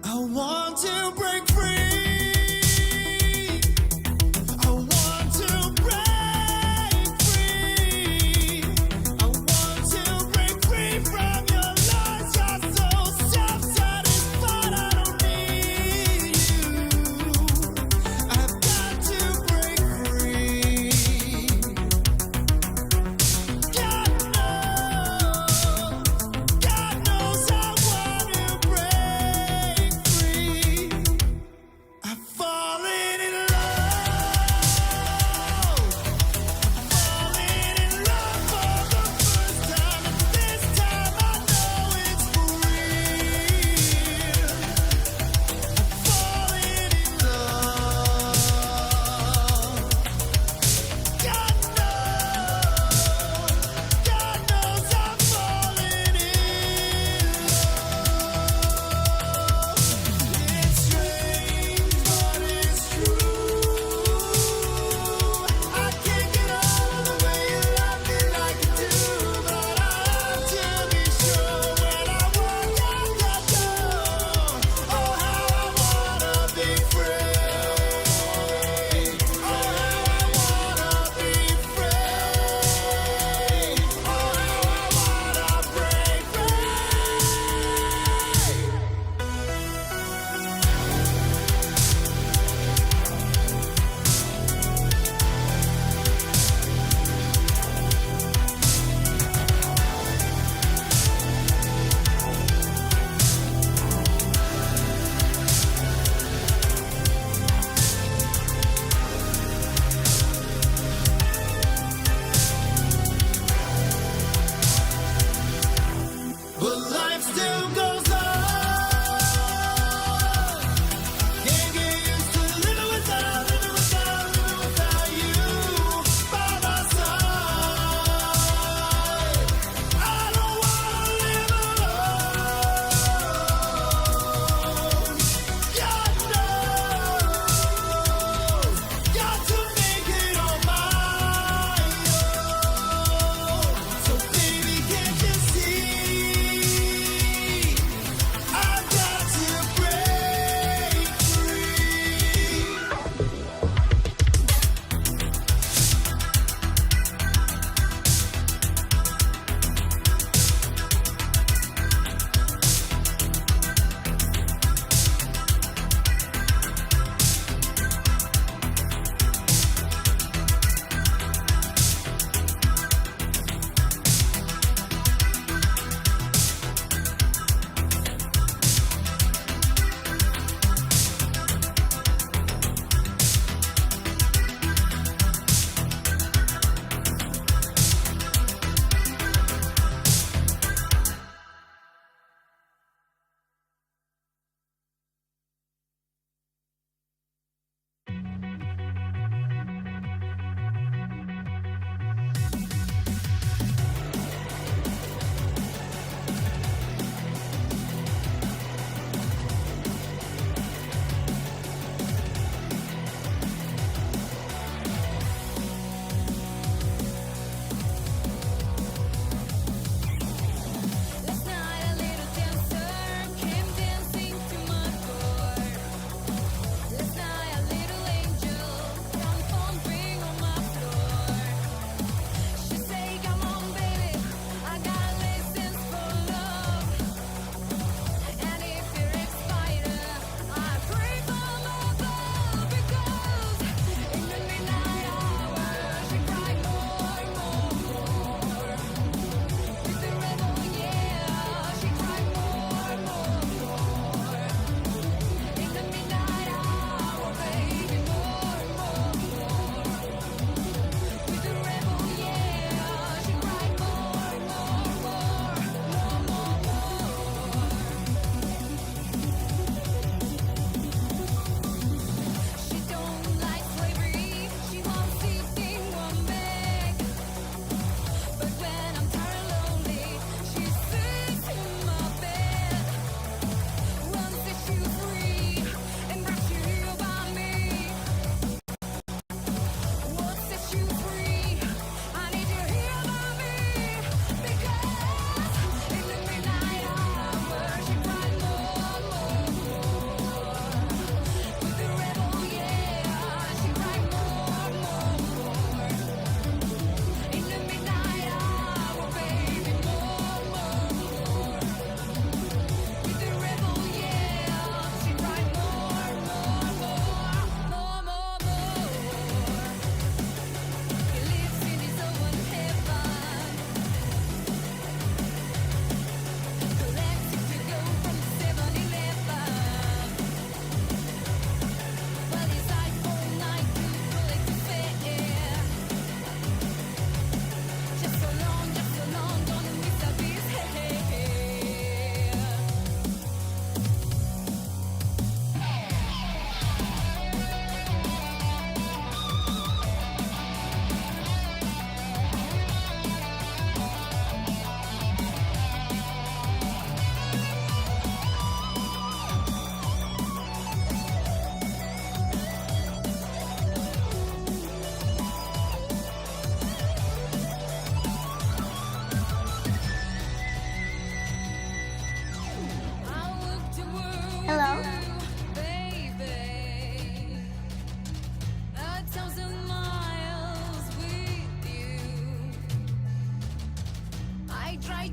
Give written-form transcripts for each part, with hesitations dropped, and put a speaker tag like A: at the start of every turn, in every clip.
A: I want to break free. I want to break free. I want to break free from your lies. You're so self-satisfied. I don't need you. I've got to break free. God knows I want to break free.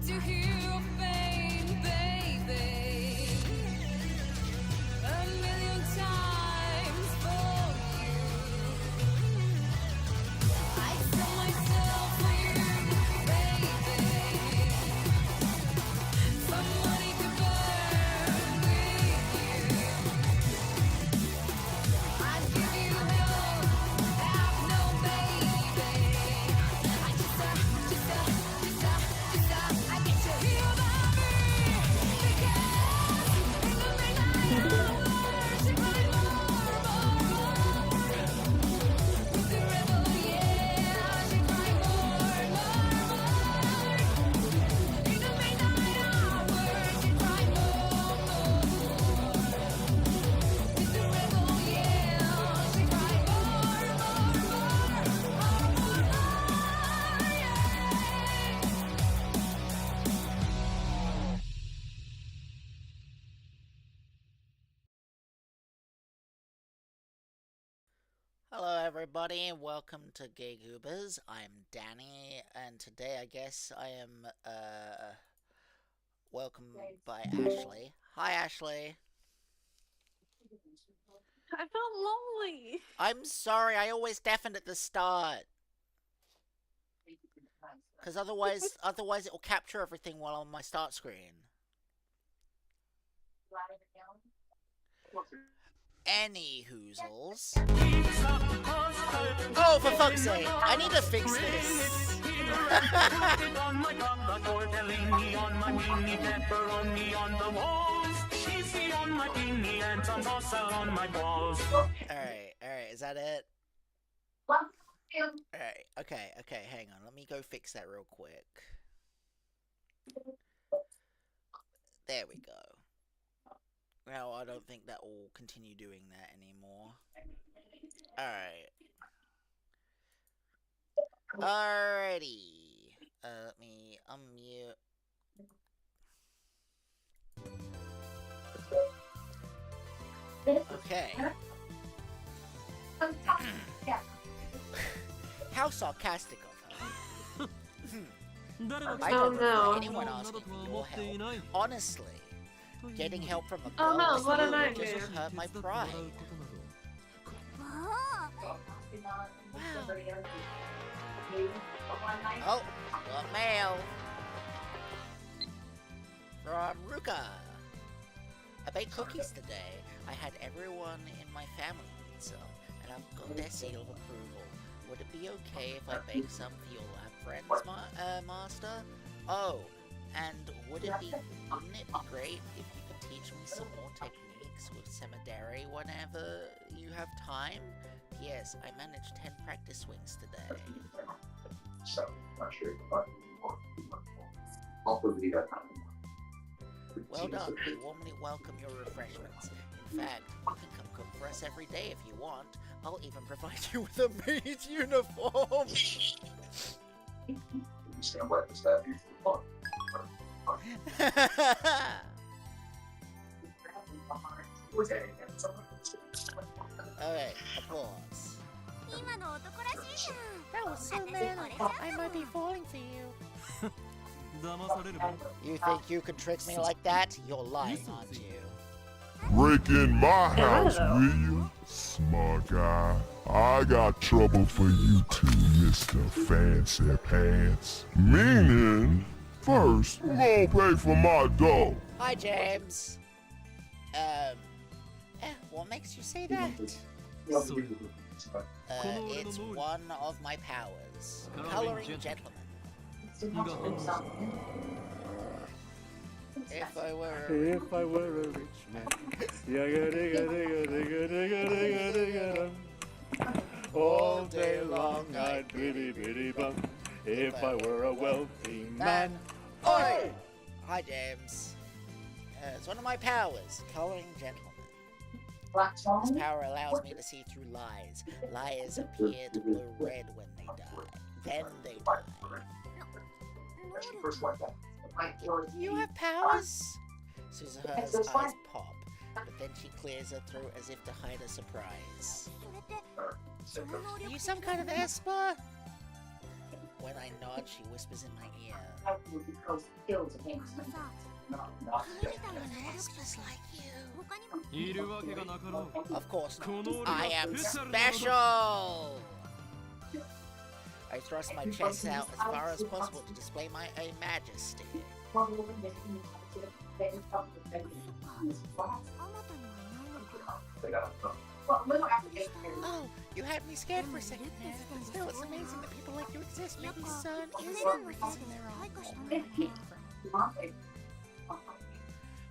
A: to heal your pain, baby. A million times for you. I sell myself for you, baby. Somebody to burn with you. I'd give you hell, have no baby. I get to heal my me. Because in the midnight hours, you cry more. With the rebel, yeah, she cry more. In the midnight hours, you cry more. With the rebel, yeah, she cry more,
B: Hello everybody and welcome to Gay Goobers. I'm Danny and today I guess I am welcomed by Ashley. Hi Ashley.
C: I felt lonely.
B: I'm sorry, I always deafen at the start. Because otherwise it will capture everything while on my start screen. Any hoozles. Oh, for fuck's sake! I need to fix this. Alright, is that it? Alright, okay, hang on. Let me go fix that real quick. There we go. Well, I don't think that will continue doing that anymore. Alright. Alrighty. Let me unmute. Okay. How sarcastic of her. I don't remember anyone asking for your help. Honestly, getting help from a girl
C: no,
B: like
C: what
B: you
C: a
B: would
C: nightmare.
B: just hurt my pride. Oh, got mail. From Ruka. I baked cookies today. I had everyone in my family eat some, and I've got their seal of approval. Would it be okay if I bake some for your lab friends, Master? Oh, and wouldn't it be great if you could teach me some more techniques with Cemetery whenever you have time? Yes, I managed 10 practice swings today. Well done, we warmly welcome your refreshments. In fact, you can come cook for us every day if you want. I'll even provide you with a maid uniform. Alright, applause. That was so manly. I might be falling for you. You think you can trick me like that? You're lying, aren't you?
D: Break in my house, will you? Smart guy. I got trouble for you too, Mr. Fancy Pants. Meaning, first, who gonna pay for my dough?
B: Hi, James. What makes you say that? It's one of my powers. Coloring gentleman. If I were a rich man. All day long I'd bitty bitty bum. If I were a wealthy man. Oi! Hi, James. It's one of my powers. Coloring gentleman. This power allows me to see through lies. Liars appear to glow red when they die. Then they die. You have powers? Suzuha's eyes pop, but then she clears her throat as if to hide a surprise. Are you some kind of Esper? When I nod, she whispers in my ear.
E: あのさ、君みたいな能力者
B: Whispers like you.
E: 他にも
F: いるわけがなかろう。
B: Of course
F: この
B: not.
F: 俺
B: I
F: が
B: am
F: スペシャルなのだ。
B: special! I thrust my chest out as far as possible to display my majesty.
E: あまたにはいないのか。
B: Oh, you had me scared for a second there. But still, it's amazing that people like you exist. Maybe CERN
E: セ
B: is
E: レンの
B: reason
E: せいで
B: they're
E: 退
B: on.
E: 化したのかな。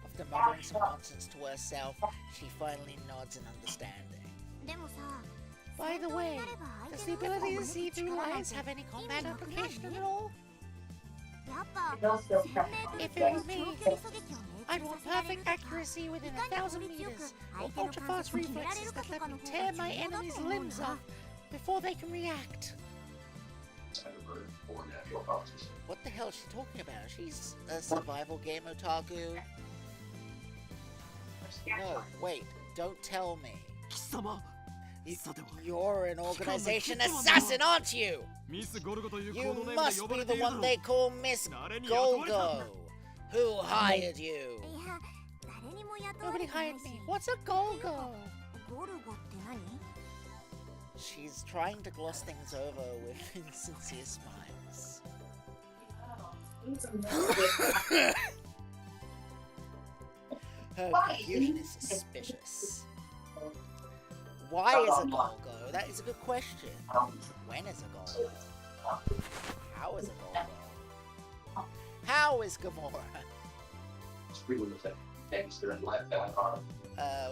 B: After muttering some nonsense to herself, she finally nods in understanding.
E: でもさ、
B: By the way,
E: なれば
B: does
E: 相
B: the
E: 手の
B: ability
E: 方
B: to see through lies have any combat application at all?
E: やっぱ1000メートル
B: If
E: 級
B: it
E: の
B: were
E: 長
B: me,
E: 距離狙撃を
B: I'd
E: 命中
B: want
E: させられ
B: perfect
E: るとか、
B: accuracy within
E: いか
B: a
E: に効
B: thousand
E: 率よく
B: meters,
E: 相
B: or
E: 手の
B: ultra
E: 関
B: fast
E: 節を決められ
B: reflexes
E: るか
B: that
E: と
B: let
E: か
B: me
E: の方が
B: tear
E: 重
B: my
E: 要だ
B: enemies'
E: と思うん
B: limbs
E: だ。
B: off before they can react. What the hell is she talking about? She's a survival game otaku? No, wait, don't tell me.
F: 貴様、
B: Y-
F: さては
B: You're an organization
F: Come on,
B: assassin, aren't you?
F: ミスゴルゴというコ
B: You
F: ードネームで
B: must
F: 呼ば
B: be
F: れて
B: the
F: いるだ
B: one
F: ろう。
B: they call Miss
F: 誰に雇われたんだ。
B: Golgo. Who hired you?
E: いや、誰にも雇わ
B: Nobody
E: れてない
B: hired
E: し。
B: me. What's a Golgo?
E: ゴルゴって何？
B: She's trying to gloss things over with insincere smiles. Her confusion is suspicious. Why is a Golgo? That is a good question. When is a Golgo? How is a Golgo? How is Gamora? What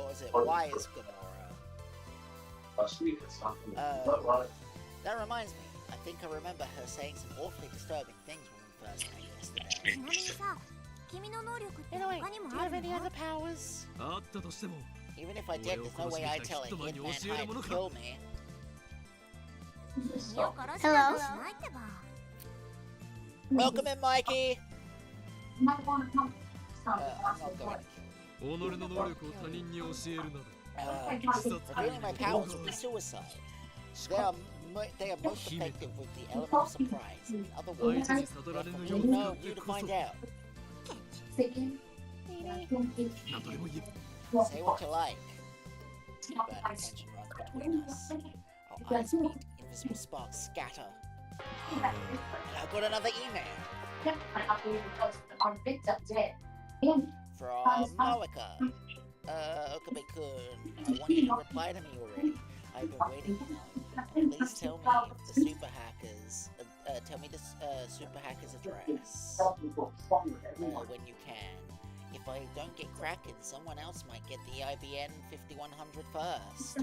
B: was it? Why is Gamora? That reminds me. I think I remember her saying some awfully disturbing things when we first met yesterday.
E: ちなみにさ、君の能力って
B: Anyway,
E: 他に
B: do
E: も
B: you
E: あ
B: have
E: る
B: any
E: の？
B: other powers?
F: あったとしても、
B: Even if I did, there's no way I'd tell a hitman how to kill me.
E: 君を殺したりしないってば。
B: Welcome in, Mikey! I'm not going to kill
F: 己の能力を他人に教えるなど、
B: you. Revealing my powers would be suicide. They are most effective with the element of surprise. In other
F: 相
B: words,
F: 手に悟られぬよ
B: you
F: うに
B: know
F: 使っ
B: you
F: て
B: to
F: こ
B: find
F: そ、
B: out.
F: 何とでも言え。
B: Say what you like. But tension runs between us. Our eyes meet, invisible sparks scatter. And I've got another email from Moeka. Okabe-kun, I want you to reply to me already. I've been waiting to know. Please tell me if the super hackers. Tell me the super hackers address when you can. If I don't get Kraken, someone else might get the IBN 5100 first.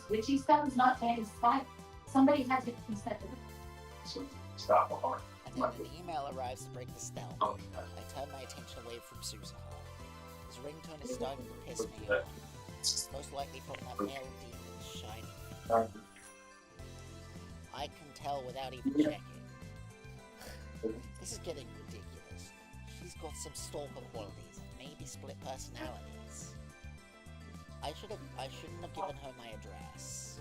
G: Witchy spells not to his spot. Somebody has to consent to
B: And then an email arrives to break the spell. I turn my attention away from Susan. His ringtone is starting to piss me off. It's most likely from that male demon's shining. I can tell without even checking. This is getting ridiculous. She's got some stalker qualities, maybe split personalities. I shouldn't have given her my address.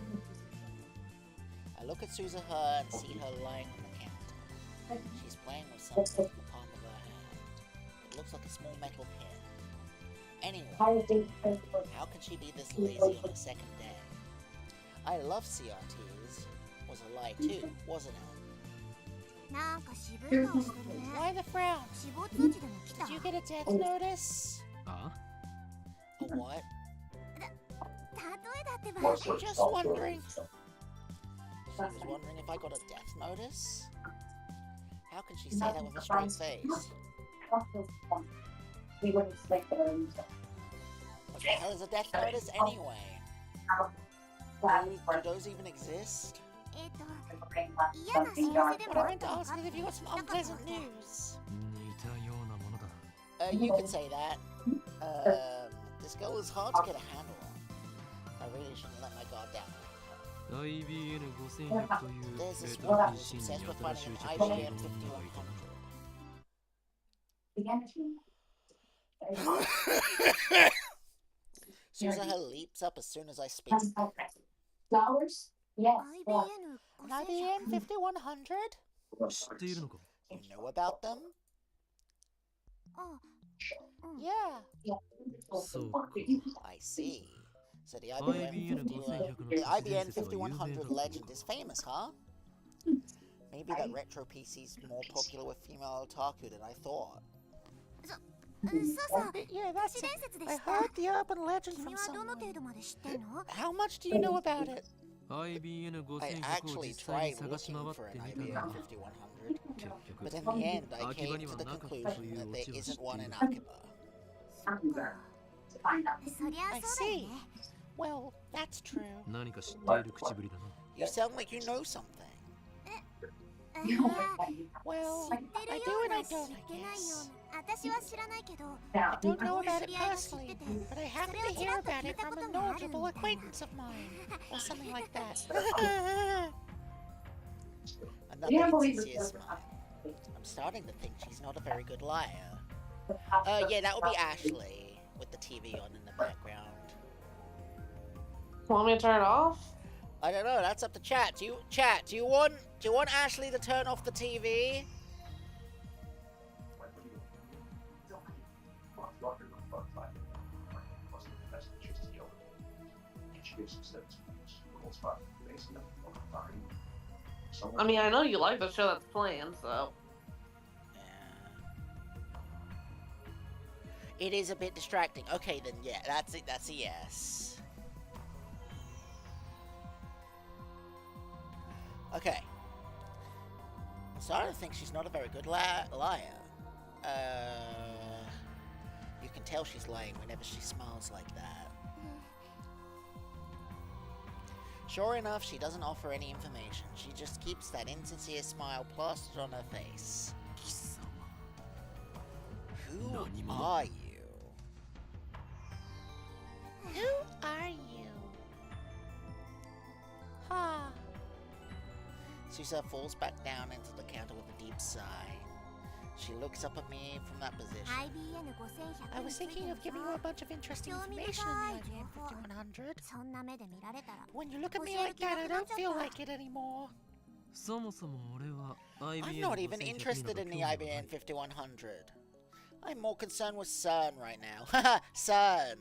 B: I look at Susan and see her lying on the counter. She's playing with something in the palm of her hand. It looks like a small metal pin. Anyway, how can she be this lazy on her second day? I love CRTs. Was a lie too, wasn't it?
E: なんか渋い顔してるね。
B: Why the frown?
E: 死亡通知でも来た？
B: Did you get a death notice?
F: あ
B: A what?
E: 例えだってば。
B: Just wondering. She was wondering if I got a death notice? How can she say that with a straight face? What the hell is a death notice anyway? Do those even exist?
E: 嫌な知らせで
B: What
E: も
B: I
E: あっ
B: meant
E: た
B: to
E: の
B: ask
E: か
B: is if you got some unpleasant news.
F: 似たようなものだ。
B: You could say that. This girl is hard to get a handle on. I really shouldn't let my guard down.
F: IBN5100 という
B: There's this
F: デー
B: woman
F: タ
B: who's
F: 通信
B: obsessed
F: に
B: with
F: 新
B: finding
F: しい
B: an
F: 着信
B: IBM
F: 論人がいたな。
B: 5100. Suzuha leaps up as soon as I speak.
G: Flowers? Yes.
E: IBN
B: An IBN 5100?
F: 知っているのか
B: You know about them?
E: あ、
B: Yeah.
F: そうか
B: I see. So the
F: IBN
B: IBN 5100 legend is famous, huh? Maybe that retro PC's more popular with female otaku than I thought.
E: そうそう。
B: Yeah,
E: 都
B: that's
E: 市伝説で
B: I
E: した
B: heard the urban legend
E: 君
B: from
E: はどの
B: someone.
E: 程度まで知ってんの？
B: How much do you know about it? I
F: IBN5100 を
B: actually
F: 実際に
B: tried
F: 探し
B: looking
F: 回っ
B: for
F: て
B: an
F: みた
B: IBN
F: が
B: 5100,
F: 結
B: but
F: 局
B: in the end I
F: 秋葉
B: came
F: に
B: to
F: は
B: the
F: なかったと
B: conclusion
F: いう
B: that
F: オ
B: there
F: チを知
B: isn't
F: って
B: one
F: い
B: in
F: る
B: Akiba.
E: そりゃ
B: I
E: そうだよ
B: see.
E: ね。
B: Well, that's true.
F: 何か知っている口ぶりだな
B: You sound like you know something.
E: あ
B: Well,
E: 知ってる
B: I
E: よ
B: do
E: う
B: and
E: な
B: I
E: 知
B: don't,
E: っ
B: I
E: てないよ
B: guess.
E: うな。私は知らないけど、
B: I don't know
E: こういう
B: about
E: 知
B: it
E: り合いが知って
B: personally,
E: て、
B: but I
E: そ
B: happened
E: れを
B: to
E: ち
B: hear
E: らっと
B: about
E: 聞い
B: it
E: た
B: from
E: こ
B: a
E: とがあるみ
B: knowledgeable
E: たいな。
B: acquaintance of mine, or something like that. Another
G: Yeah, but we-
B: insincere smile. I'm starting to think she's not a very good liar. Yeah, that would be Ashley, with the TV on in the background.
C: Want me to turn it off?
B: I don't know, that's up to chat. Do you want Ashley to turn off the TV?
C: I mean, I know you like the show that's playing, so.
B: It is a bit distracting. Okay, then yeah, that's it. That's a yes. Okay. I'm starting to think she's not a very good liar. You can tell she's lying whenever she smiles like that. Sure enough, she doesn't offer any information. She just keeps that insincere smile plastered on her face. Who are you? Who are you? Ha! Susa falls back down into the counter with a deep sigh. She looks up at me from that position.
E: IBN 5100
B: I was thinking of giving you a bunch of interesting information in the IBM 5100.
E: そんな目で見られたら
B: When you look at me like that, I don't feel like it anymore.
F: そもそも俺は
B: I'm not even interested in the IBM 5100. I'm more concerned with CERN right now. Haha, CERN.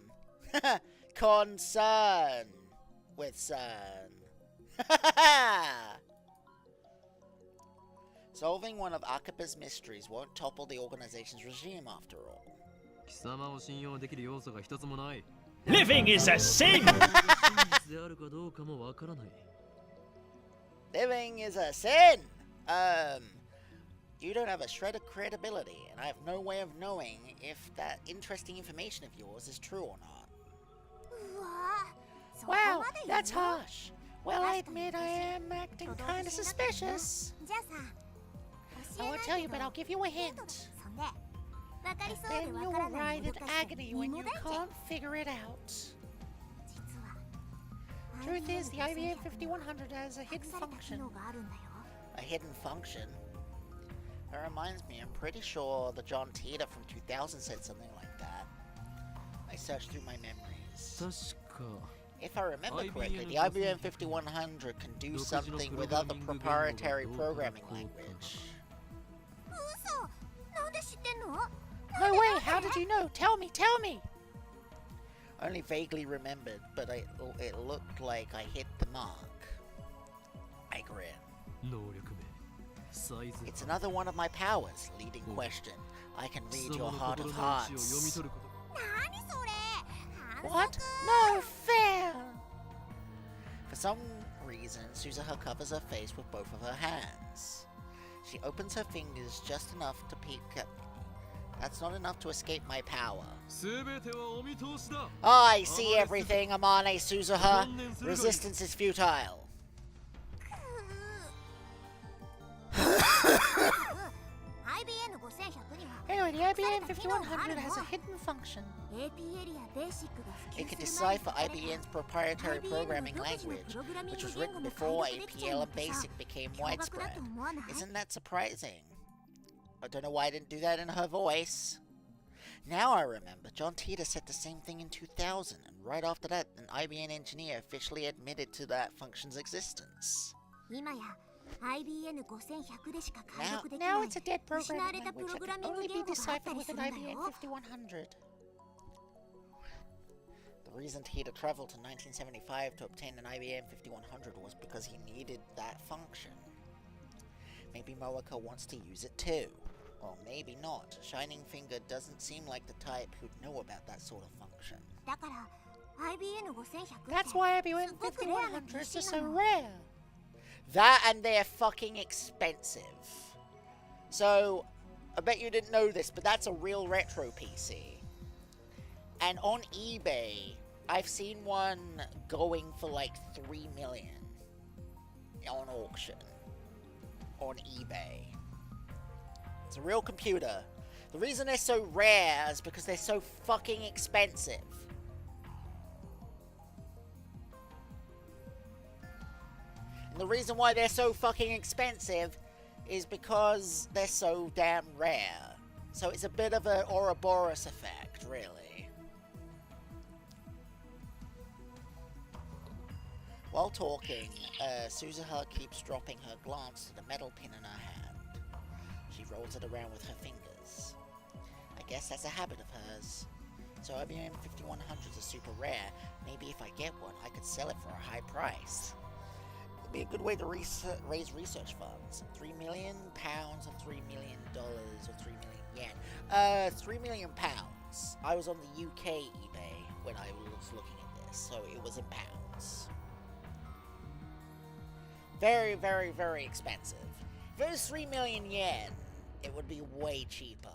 B: Concern with CERN. Solving one of Akiba's mysteries won't topple the organization's regime after all.
F: 貴様を信用できる要素が一つもない
H: Living is a sin!
F: 真実であるかどうかもわからない
B: Living is a sin! You don't have a shred of credibility, and I have no way of knowing if that interesting information of yours is true or not.
E: うわぁ、そこ
B: Wow,
E: まで言う
B: that's harsh. Well, I admit I am acting kinda suspicious.
E: じゃあさ、
B: I won't tell you, but I'll give you a hint.
E: そんで、わかりそうで
B: Then
E: わ
B: you
E: から
B: will
E: ない
B: writhe
E: 難
B: in
E: しさ
B: agony
E: に
B: when
E: も
B: you
E: だいちゃ
B: can't figure it out.
E: 実は
B: Truth is, the IBM
E: 5100
B: 5100 has a
E: 隠
B: hidden
E: された機
B: function.
E: 能があるんだよ。
B: A hidden function? That reminds me, I'm pretty sure the John Teeter from 2000 said something like that. I searched through my memories.
F: 確か
B: If I remember correctly, the IBM 5100 can do something with other proprietary programming language.
E: 嘘、なんで知ってんの？
B: No way! How did you know? Tell me! Tell me! Only vaguely remembered, but it looked like I hit the mark. I grin.
F: 能力名サイズ
B: It's another one of my powers. Leading question. I can
F: 貴
B: read
F: 様
B: your
F: の
B: heart
F: 心
B: of
F: の内を読み
B: hearts.
F: 取ること
E: 何それ？反
B: What?
E: 則。
B: No fair! For some reason, Suzuha covers her face with both of her hands. She opens her fingers just enough to peek at me. That's not enough to escape my power.
F: 全てはお見通しだ
B: I see everything, Amane Suzuha. Resistance is futile.
E: IBN 5100には
B: Anyway, the IBM 5100 has a hidden function.
E: AP エリアベーシックが普
B: It can
E: 及する前に
B: decipher IBM's proprietary programming language, which was written before APL and BASIC became
E: 驚愕だ
B: widespread.
E: と思わない？
B: Isn't that surprising? I don't know why I didn't do that in her voice. Now I remember, John Teeter said the same thing in 2000, and right after that, an IBM engineer officially admitted to that function's existence.
E: 今や IBN5100 でしか解
B: Now,
E: 読できない
B: now it's a dead
E: 失われ
B: programming
E: たプ
B: language
E: ログ
B: that
E: ラ
B: can
E: ミング
B: only
E: 言
B: be
E: 語があった
B: deciphered
E: り
B: with
E: す
B: an
E: るんだよ
B: IBM 5100. The reason Teeter traveled to 1975 to obtain an IBM 5100 was because he needed that function. Maybe Moeka wants to use it too. Or maybe not. Shining Finger doesn't seem like the type who'd know about that sort of function.
E: だから IBN5100 って
B: That's why IBM
E: すごくレアな
B: 5100s are
E: PC
B: so
E: なの
B: rare. That and they're fucking expensive. So, I bet you didn't know this, but that's a real retro PC. And on eBay, I've seen one going for like 3 million on auction on eBay. It's a real computer. The reason they're so rare is because they're so fucking expensive. And the reason why they're so fucking expensive is because they're so damn rare. So it's a bit of an Ouroboros effect, really. While talking, Suzuha keeps dropping her glance to the metal pin in her hand. She rolls it around with her fingers. I guess that's a habit of hers. So IBM 5100s are super rare. Maybe if I get one, I could sell it for a high price. It'd be a good way to raise research funds. £3 million or $3 million or 3 million yen. £3 million. I was on the UK eBay when I was looking at this, so it was in pounds. Very, very, very expensive. If it was 3 million yen, it would be way cheaper.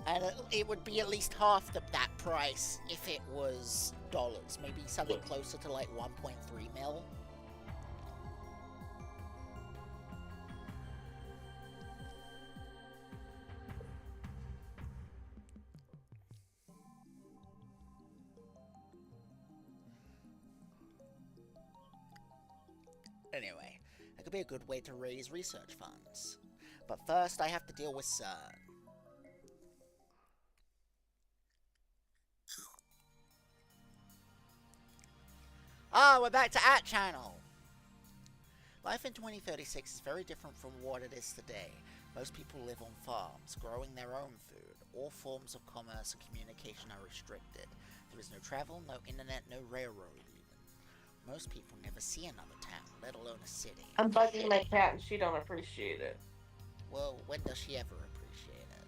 B: And it would be at least half that price if it was dollars. Maybe something closer to like 1.3 mil. Anyway, that could be a good way to raise research funds. But first, I have to deal with CERN. We're back to @channel. Life in 2036 is very different from what it is today. Most people live on farms, growing their own food. All forms of commerce and communication are restricted. There is no travel, no internet, no railroad even. Most people never see another town, let alone a city.
C: I'm bugging my cat and she don't appreciate it.
B: Well, when does she ever appreciate it?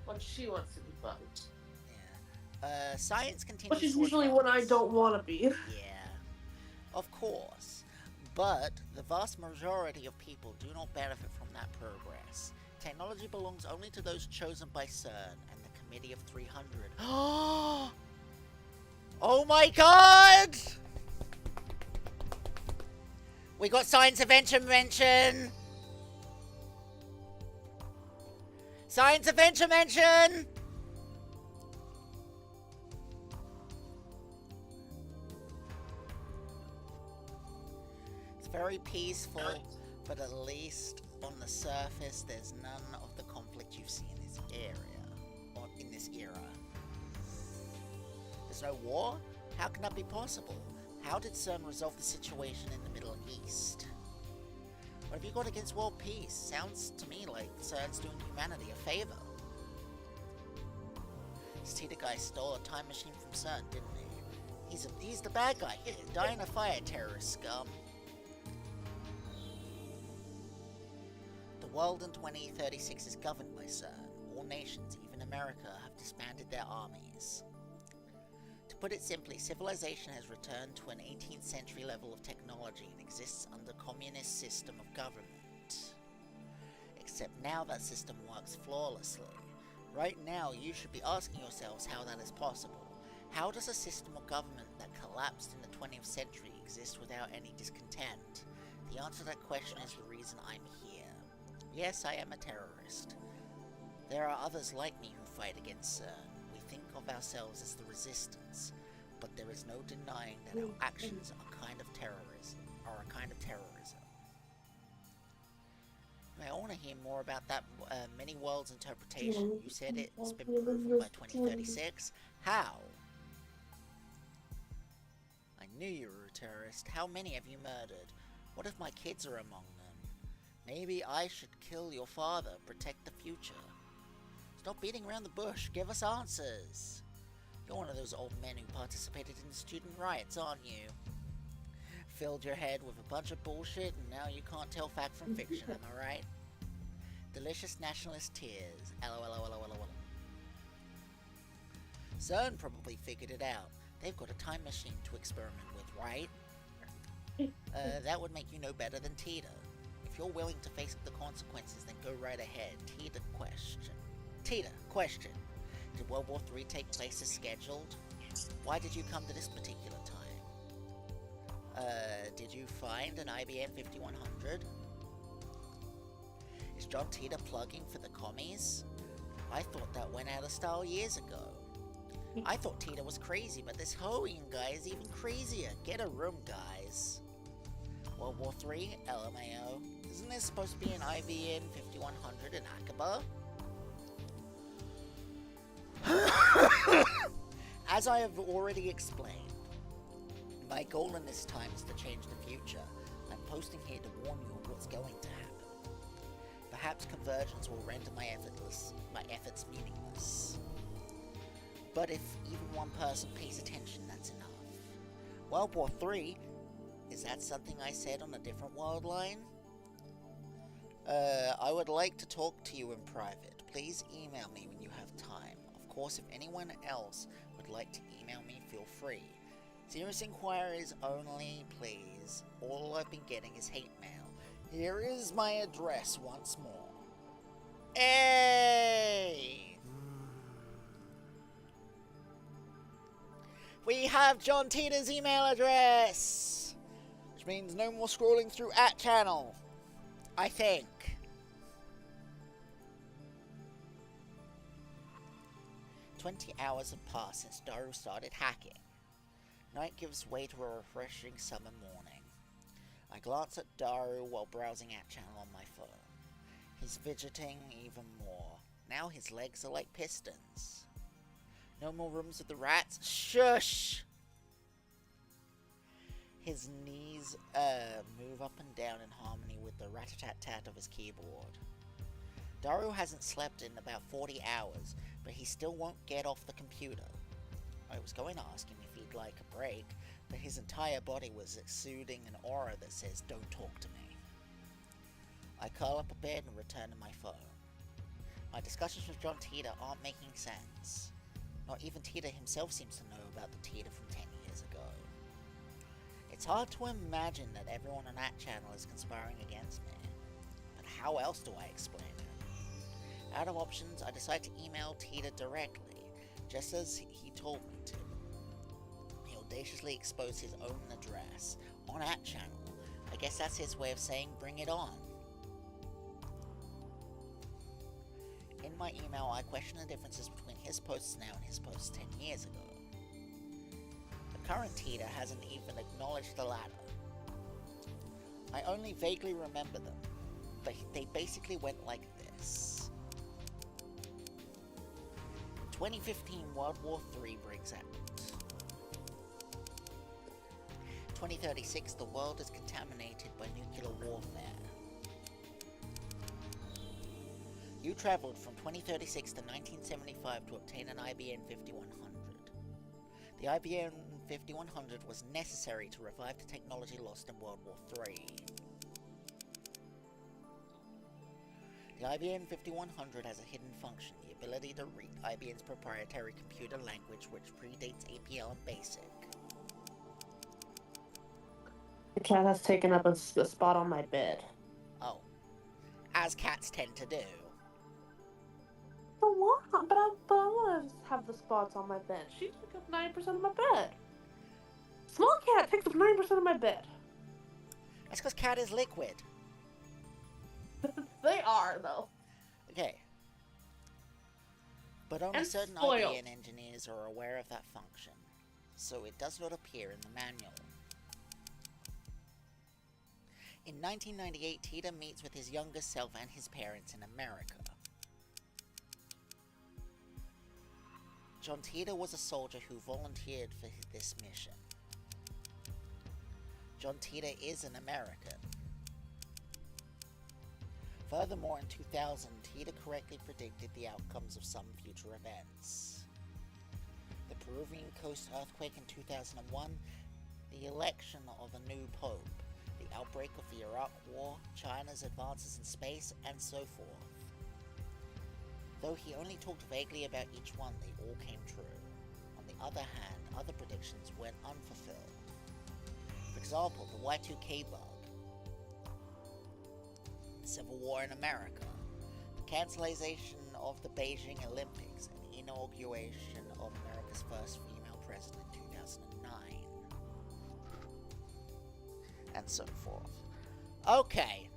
C: When she wants to be bugged.
B: Yeah. Science continues
C: Which is
B: to
C: usually when I
B: advance.
C: don't want to be.
B: Yeah, of course. But the vast majority of people do not benefit from that progress. Technology belongs only to those chosen by CERN and the Committee of 300. Oh my god! We got science adventure mention! Science adventure mention! It's very peaceful, but at least on the surface there's none of the conflict you see in this area, or in this era. There's no war? How can that be possible? How did CERN resolve the situation in the Middle East? What have you got against world peace? Sounds to me like CERN's doing humanity a favor. This Tita guy stole a time machine from CERN, didn't he? He's the bad guy here, dying a fire, terrorist scum. The world in 2036 is governed by CERN. All nations, even America, have disbanded their armies. To put it simply, civilization has returned to an 18th century level of technology and exists under communist system of government. Except now that system works flawlessly. Right now, you should be asking yourselves how that is possible. How does a system of government that collapsed in the 20th century exist without any discontent? The answer to that question is the reason I'm here. Yes, I am a terrorist. There are others like me who fight against CERN. We think of ourselves as the resistance, but there is no denying that our actions are a kind of terrorism. All want to hear more about that many worlds interpretation? You said it's been proven by 2036. How? I knew you were a terrorist. How many have you murdered? What if my kids are among them? Maybe I should kill your father, protect the future. Stop beating around the bush. Give us answers. You're one of those old men who participated in the student riots, aren't you? Filled your head with a bunch of bullshit and now you can't tell fact from fiction, am I right? Delicious nationalist tears. LOL. CERN probably figured it out. They've got a time machine to experiment with, right? That would make you know better than Tita. If you're willing to face the consequences, then go right ahead. Tita, question. Did World War III take place as scheduled? Why did you come to this particular time? Did you find an IBM 5100? Is John Tita plugging for the commies? I thought that went out of style years ago. I thought Tita was crazy, but this Hoeing guy is even crazier. Get a room, guys. World War III? LMAO. Isn't there supposed to be an IBM 5100 in Aqaba? As I have already explained, my goal in this time is to change the future. I'm posting here to warn you of what's going to happen. Perhaps convergence will render my efforts meaningless. But if even one person pays attention, that's enough. World War III? Is that something I said on a different world line? I would like to talk to you in private. Please email me when you have time. Of course, if anyone else would like to email me, feel free. Serious inquiries only, please. All I've been getting is hate mail. Here is my address once more. Hey! We have John Tita's email address! Which means no more scrolling through @channel. I think. "20 hours have passed since Daru started hacking. Night gives way to a refreshing summer morning. I glance at Daru while browsing @channel on my phone. He's fidgeting even more. Now his legs are like pistons. No more rooms with the rats? Shush! His knees move up and down in harmony with the rat-a-tat-tat of his keyboard. Daru hasn't slept in about 40 hours, but he still won't get off the computer. I was going to ask him if he'd like a break, but his entire body was exuding an aura that says, "Don't talk to me." I curl up a bit and return to my phone. My discussions with John Tita aren't making sense. Not even Tita himself seems to know about the Tita from 10 years ago. It's hard to imagine that everyone on that channel is conspiring against me. But how else do I explain it? Out of options, I decide to email Tita directly, just as he told me to. He audaciously exposed his own address on @channel. I guess that's his way of saying, bring it on. In my email, I question the differences between his posts now and his posts 10 years ago. The current Tita hasn't even acknowledged the latter. I only vaguely remember them, but they basically went like this. 2015 World War III breaks out. 2036 the world is contaminated by nuclear warfare. You traveled from 2036 to 1975 to obtain an IBM 5100. The IBM 5100 was necessary to revive the technology lost in World War III. The IBM 5100 has a hidden function, the ability to read IBM's proprietary computer language, which predates APL and BASIC.
C: The cat has taken up a spot on my bed.
B: Oh. As cats tend to do.
C: But what? But I want to have the spots on my bed. She took up 9% of my bed. Small cat takes up 9% of my bed.
B: That's because cat is liquid.
C: They are, though.
B: Okay. But only
C: And
B: certain
C: spoiled.
B: IBM engineers are aware of that function, so it does not appear in the manual. In 1998, Tita meets with his younger self and his parents in America. John Tita was a soldier who volunteered for this mission. John Tita is an American. Furthermore, in 2000, Tita correctly predicted the outcomes of some future events. The Peruvian coast earthquake in 2001, the election of a new pope, the outbreak of the Iraq War, China's advances in space, and so forth. Though he only talked vaguely about each one, they all came true. On the other hand, other predictions went unfulfilled. For example, the Y2K bug, the Civil War in America, the cancellation of the Beijing Olympics, and the inauguration of America's first female president in 2009, and so forth. Okay,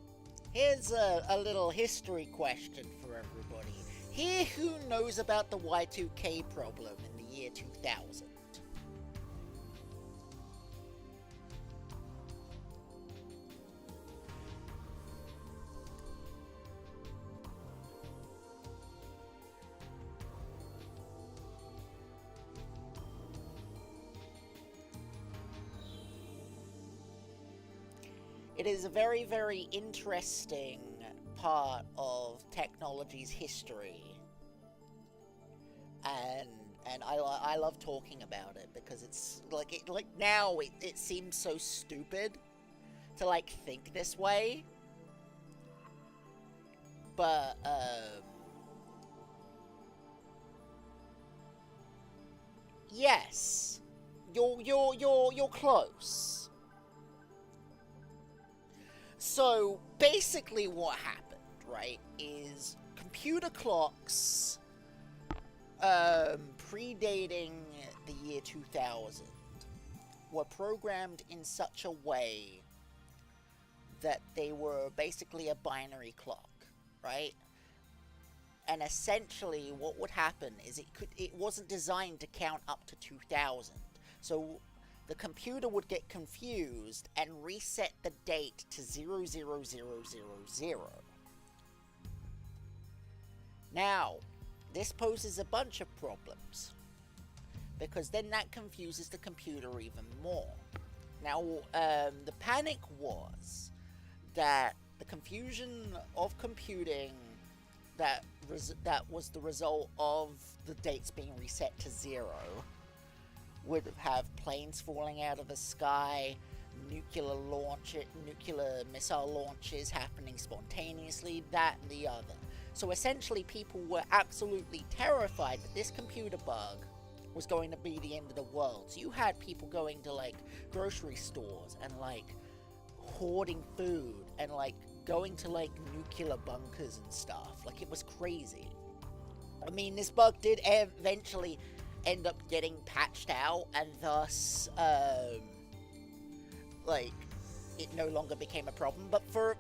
B: here's a little history question for everybody. Here, who knows about the Y2K problem in the year 2000? It is a very, very interesting part of technology's history, and I love talking about it because it's like now it seems so stupid to like think this way, but yes, you're close. So basically what happened, right, is computer clocks predating the year 2000 were programmed in such a way that they were basically a binary clock, right? And essentially what would happen is it wasn't designed to count up to 2000. So the computer would get confused and reset the date to 00000. Now, this poses a bunch of problems, because then that confuses the computer even more. Now, the panic was that the confusion of computing that was the result of the dates being reset to 0 would have planes falling out of the sky, nuclear missile launches happening spontaneously, that and the other. So essentially people were absolutely terrified that this computer bug was going to be the end of the world. So you had people going to like grocery stores and like hoarding food and like going to like nuclear bunkers and stuff. Like it was crazy. I mean, this bug did eventually end up getting patched out, and thus like it no longer became a problem, but for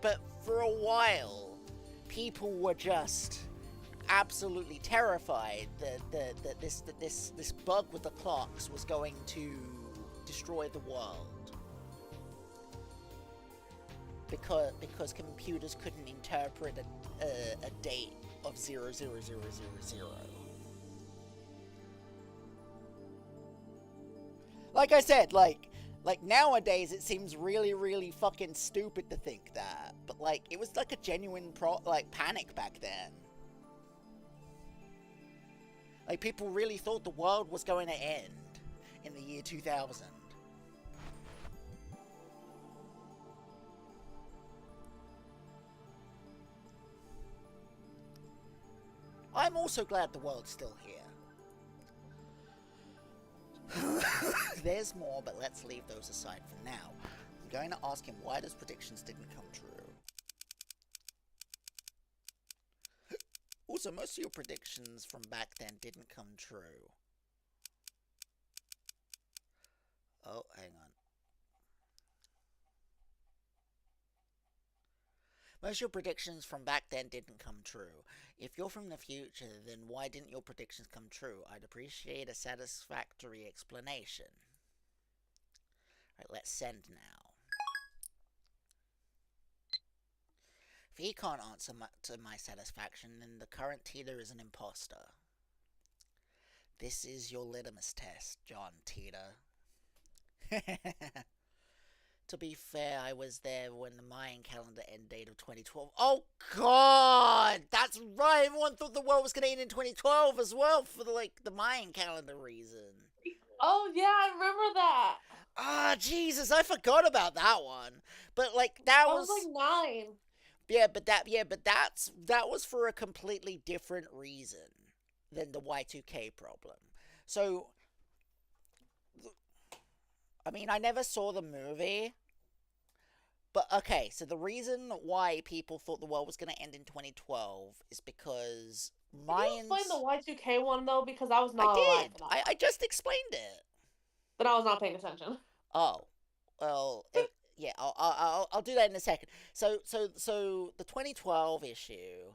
B: a while people were just absolutely terrified that this bug with the clocks was going to destroy the world, because computers couldn't interpret a date of 00000. Like I said, like nowadays it seems really, really fucking stupid to think that, but like it was like a genuine panic back then. Like people really thought the world was going to end in the year 2000. I'm also glad the world's still here. There's more, but let's leave those aside for now. I'm going to ask him why those predictions didn't come true. Also, most of your predictions from back then didn't come true. Oh, hang on. Most of your predictions from back then didn't come true. If you're from the future, then why didn't your predictions come true? I'd appreciate a satisfactory explanation. Alright, let's send now. he can't answer to my satisfaction, then the current Tita is an imposter. This is your litmus test, John Tita. To be fair, I was there when the Mayan calendar end date of 2012. Oh God, that's right. Everyone thought the world was gonna end in 2012 as well for the Mayan calendar reason.
C: Oh yeah, I remember that.
B: Ah, Jesus, I forgot about that one. But like that
C: I
B: was
C: was like 9.
B: that was for a completely different reason than the Y2K problem. So, I mean, I never saw the movie. But, okay, so the reason why people thought the world was going to end in 2012 is because Mayans...
C: Can you explain the Y2K one, though? Because I was not
B: I
C: alive.
B: did. I just explained it.
C: But I was not paying attention.
B: Oh. Well, yeah, I'll do that in a second. So the 2012 issue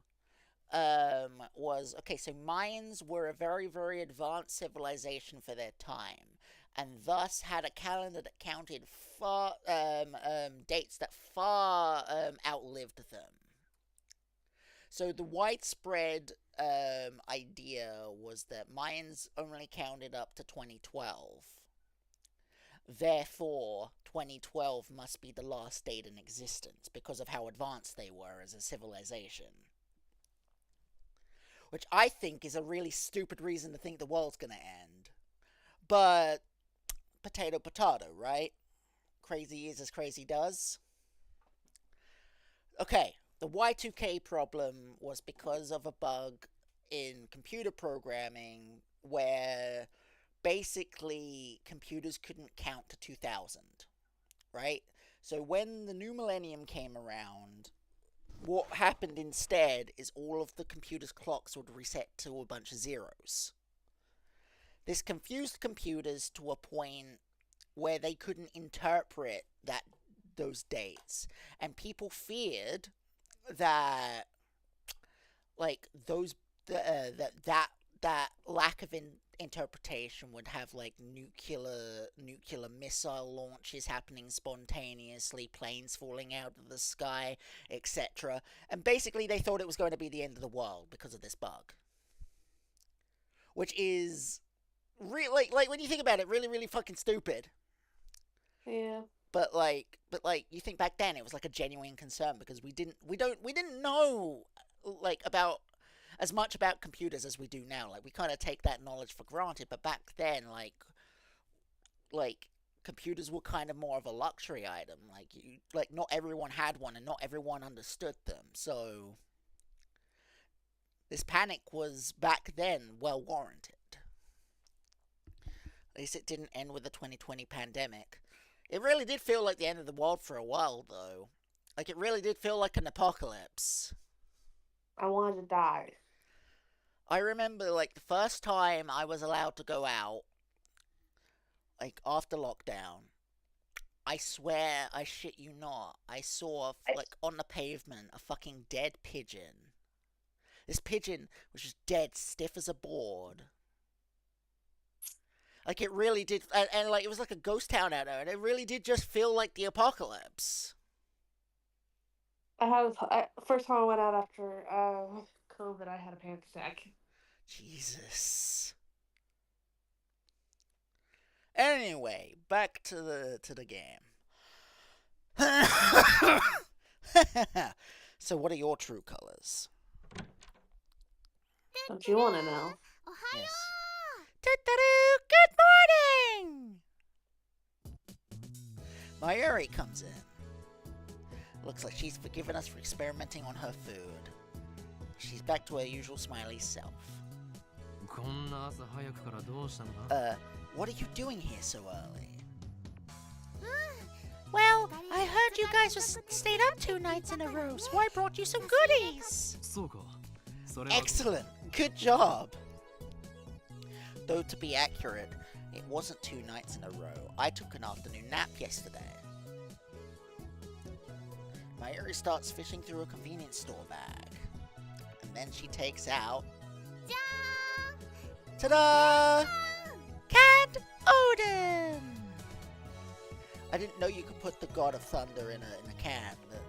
B: was... Okay, so Mayans were a very, very advanced civilization for their time, and thus had a calendar that counted dates that far outlived them. So the widespread idea was that Mayans only counted up to 2012. Therefore, 2012 must be the last date in existence because of how advanced they were as a civilization. Which I think is a really stupid reason to think the world's gonna end. But potato, potato, right? Crazy is as crazy does. Okay, the Y2K problem was because of a bug in computer programming where basically computers couldn't count to 2000, right? So when the new millennium came around, what happened instead is all of the computer's clocks would reset to a bunch of zeros. This confused computers to a point where they couldn't interpret those dates, and people feared that like that lack of interpretation would have like nuclear missile launches happening spontaneously, planes falling out of the sky, etc. And basically they thought it was going to be the end of the world because of this bug, which is really like when you think about it, really, really fucking stupid.
C: Yeah.
B: But you think back then it was like a genuine concern because we didn't know like about as much about computers as we do now. Like we kind of take that knowledge for granted, but back then like computers were kind of more of a luxury item. Like not everyone had one and not everyone understood them. So this panic was back then well warranted. At least it didn't end with the 2020 pandemic. It really did feel like the end of the world for a while, though. Like, it really did feel like an apocalypse.
C: I wanted to die.
B: I remember, like, the first time I was allowed to go out, like, after lockdown, I swear, I shit you not, I saw, like, on the pavement, a fucking dead pigeon. This pigeon was just dead, stiff as a board. Like, it really did, and like, it was like a ghost town out there, and it really did just feel like the apocalypse.
C: First time I went out after COVID, I had a panic attack.
B: Jesus. Anyway, back to the game. So, what are your true colors?
C: Don't you want to know?
B: Yes. Good morning! Mayuri comes in. Looks like she's forgiven us for experimenting on her food. She's back to her usual smiley self. What are you doing here so early? Well, I heard you guys stayed up 2 nights in a row, so I brought you some goodies. Excellent. Good job. Though to be accurate, it wasn't 2 nights in a row. I took an afternoon nap yesterday. Mayuri starts fishing through a convenience store bag. And then she takes out... Ta-da! Canned Odin! I didn't know you could put the God of Thunder in a can, but...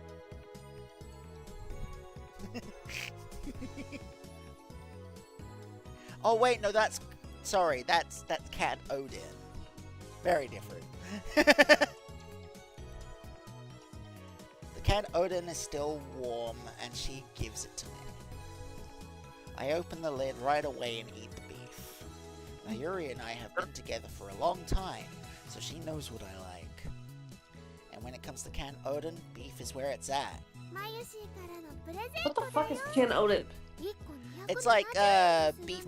B: Oh wait, no, that's Cat Odin. Very different. The Cat Odin is still warm, and she gives it to me. I open the lid right away and eat the beef. Mayuri and I have been together for a long time, so she knows what I like. And when it comes to Cat Odin, beef is where it's at.
C: What the fuck is Can Odin?
B: It's like beef,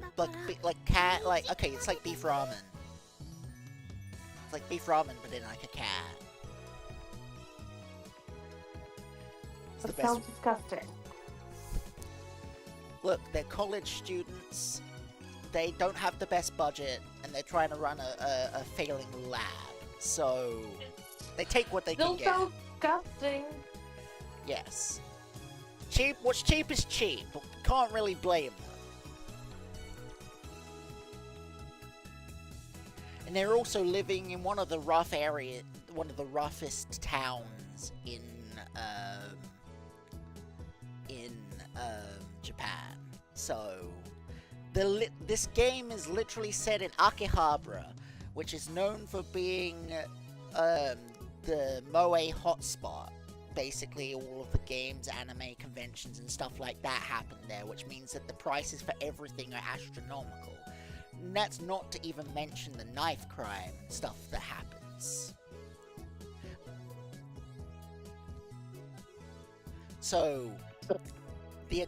B: like cat, like okay, it's like beef ramen. It's like beef ramen, but in like a cat. It's the
C: That
B: best.
C: sounds disgusting.
B: Look, they're college students. They don't have the best budget, and they're trying to run a failing lab. So they take what they
C: Still
B: can get.
C: sounds disgusting.
B: Yes. Cheap. What's cheap is cheap. Can't really blame them. And they're also living in one of the roughest towns in Japan. So, this game is literally set in Akihabara, which is known for being the Moe hotspot. Basically, all of the games, anime conventions, and stuff like that happen there, which means that the prices for everything are astronomical. And that's not to even mention the knife crime stuff that happens. So, with the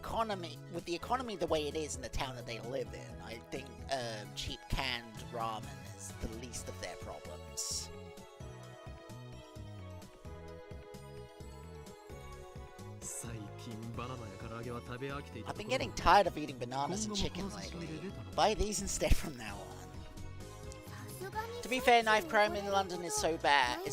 B: economy the way it is in the town that they live in, I think cheap canned ramen is the least of their problems. I've been getting tired of eating bananas and chicken lately. Buy these instead from now on. To be fair, knife crime in London is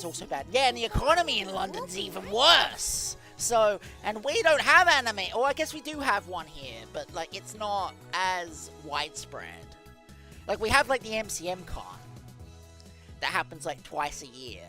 B: also bad. Yeah, and the economy in London's even worse. So, and we don't have anime, or I guess we do have one here, but like it's not as widespread. Like we have like the MCM con that happens like twice a year.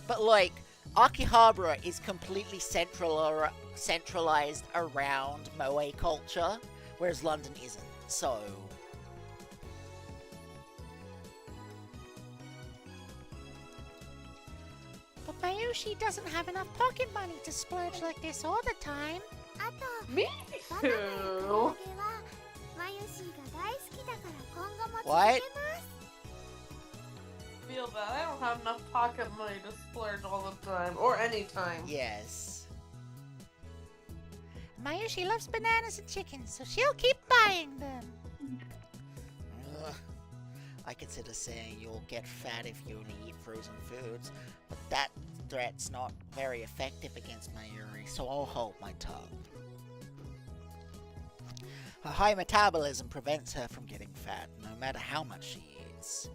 B: But like, Akihabara is completely centralized around Moe culture, whereas London isn't, so... But Mayushi doesn't have enough pocket money to splurge like this all the time.
C: Me too.
B: What?
C: Feel that I don't have enough pocket money to splurge all the time, or any time.
B: Yes. Mayushi loves bananas and chicken, so she'll keep buying them. Ugh. I consider saying you'll get fat if you only eat frozen foods, but that threat's not very effective against Mayuri, so I'll hold my tongue. Her high metabolism prevents her from getting fat, no matter how much she eats.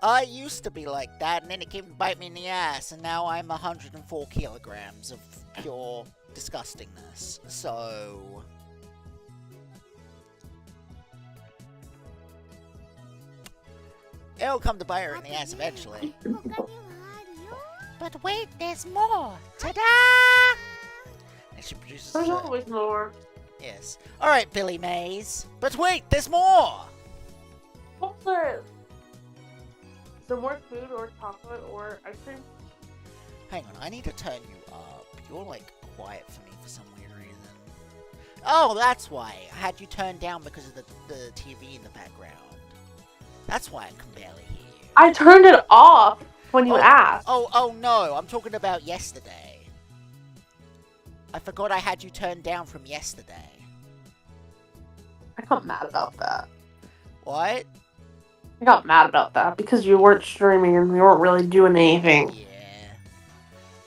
B: I used to be like that, and then it came to bite me in the ass, and now I'm 104 kilograms of pure disgustingness. So... it'll come to bite her in the ass eventually. But wait, there's more! Ta-da! And she produces...
C: There's always more.
B: Yes. Alright, Billy Mays. But wait, there's more!
C: What's it? Is there more food or chocolate or ice cream?
B: Hang on, I need to turn you up. You're, like, quiet for me for some weird reason. Oh, that's why. I had you turned down because of the TV in the background. That's why I can barely hear you.
C: I turned it off when you asked.
B: Oh no, I'm talking about yesterday. I forgot I had you turned down from yesterday.
C: I got mad about that.
B: What?
C: I got mad about that because you weren't streaming and you weren't really doing anything.
B: Yeah.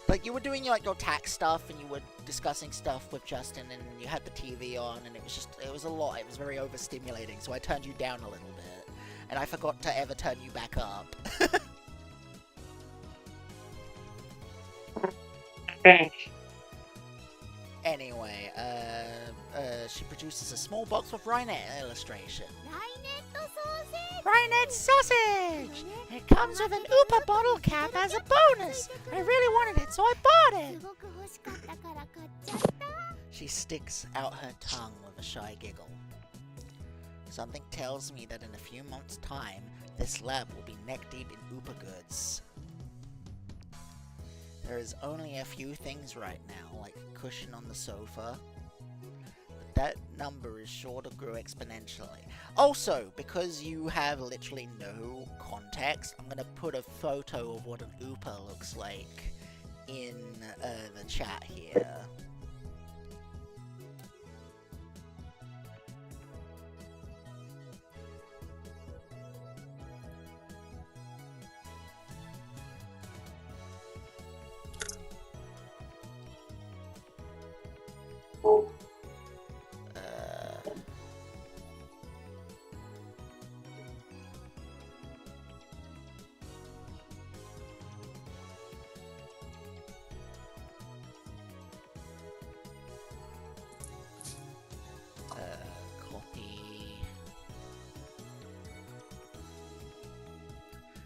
B: Like, you were doing, like, your tax stuff, and you were discussing stuff with Justin, and you had the TV on, and it was a lot. It was very overstimulating, so I turned you down a little bit. And I forgot to ever turn you back up. Anyway, she produces a small box with Rhinet illustration. Rhinet sausage! It It comes with an Oopa bottle cap as a bonus. I really wanted it, so I bought it.
E: すごく欲しかったから買っちゃった。
B: She sticks out her tongue with a shy giggle. Something tells me that in a few months' time, this lab will be neck deep in Oopa goods. There is only a few things right now, like a cushion on the sofa. But that number is sure to grow exponentially. Also, because you have literally no context, I'm gonna put a photo of what an Oopa looks like in the chat here. Copy.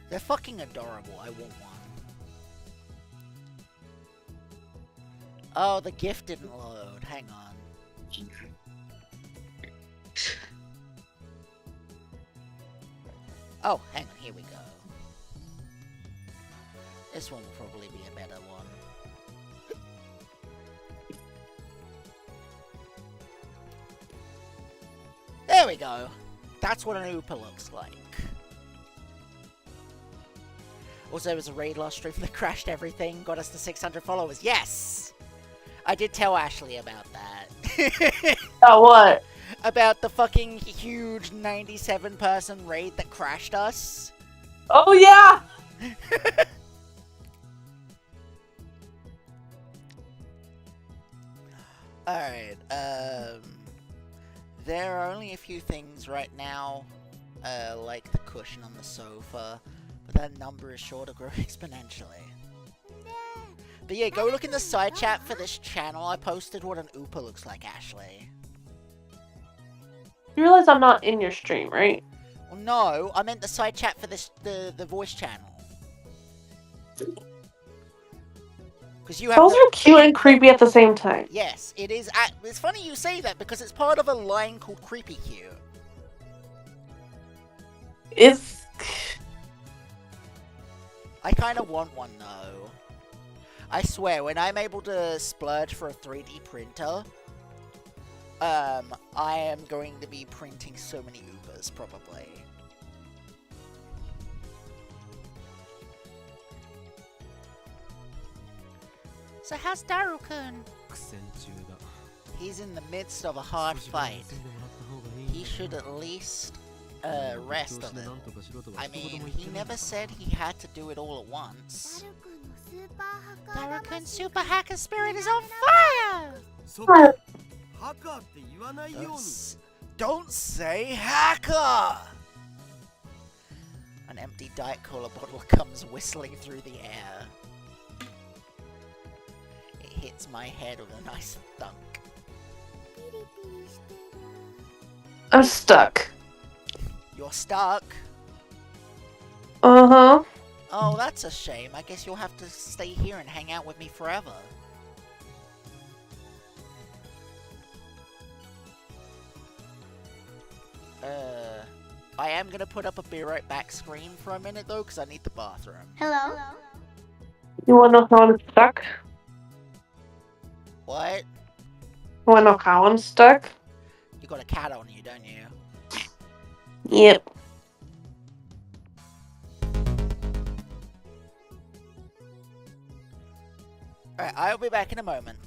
B: They're fucking adorable. I want one. Oh, the GIF didn't load. Hang on. Oh, hang on. Here we go. This one will probably be a better one. There we go. That's what an Oopa looks like. Also, there was a raid last stream that crashed everything, got us to 600 followers. Yes! I did tell Ashley about that.
C: Oh, what?
B: About the fucking huge 97-person raid that crashed us.
C: Oh, yeah!
B: Alright, there are only a few things right now, like the cushion on the sofa, but that number is sure to grow exponentially. But yeah, go look in the side chat for this channel. I posted what an Oopa looks like, Ashley.
C: You realize I'm not in your stream, right?
B: Well, no, I meant the side chat for this the voice channel. Because you have
C: Those are cute and creepy at the same time.
B: Yes, it is. It's funny you say that because it's part of a line called Creepy Cute.
C: It's...
B: I kind of want one though. I swear, when I'm able to splurge for a 3D printer, I am going to be printing so many Oopas, probably. So how's Daru-kun? He's in the midst of a hard fight. He should at least rest a little. I mean, he never said he had to do it all at once.
E: ダル君
B: Daru-kun's super hacker spirit is on fire!
F: そこハッカーって言わないように
B: Don't say hacker! An empty Diet Cola bottle comes whistling through the air. It hits my head with a nice thunk.
E: ピリピリしてる
C: I'm stuck.
B: You're stuck?
C: Uh-huh.
B: Oh, that's a shame. I guess you'll have to stay here and hang out with me forever. I am gonna put up a be right back screen for a minute though, because I need the bathroom.
E: Hello?
C: You wanna know how I'm stuck?
B: What?
C: You wanna know how I'm stuck?
B: You got a cat on you, don't you?
C: Yep.
B: Alright, I'll be back in a moment.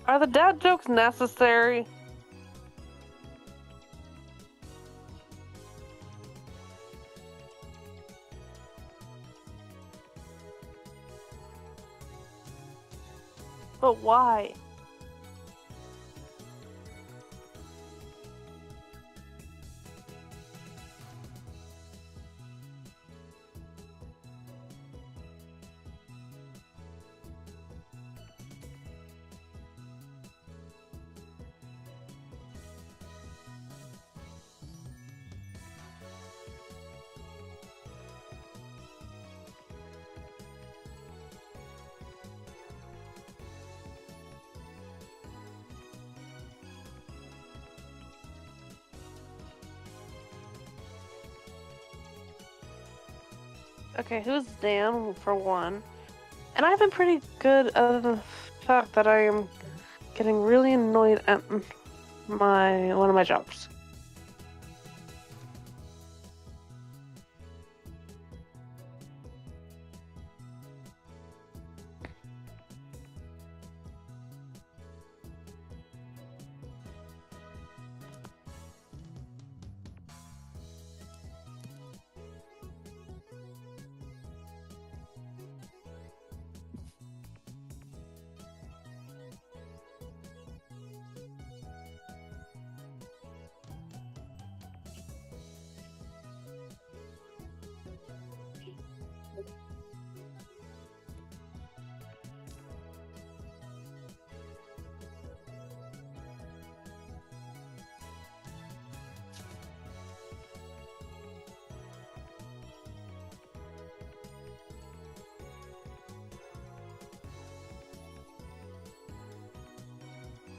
C: Are the dad jokes necessary? But why? Okay, who's Dan for one? And I've been pretty good other than the fact that I am getting really annoyed at one of my jobs.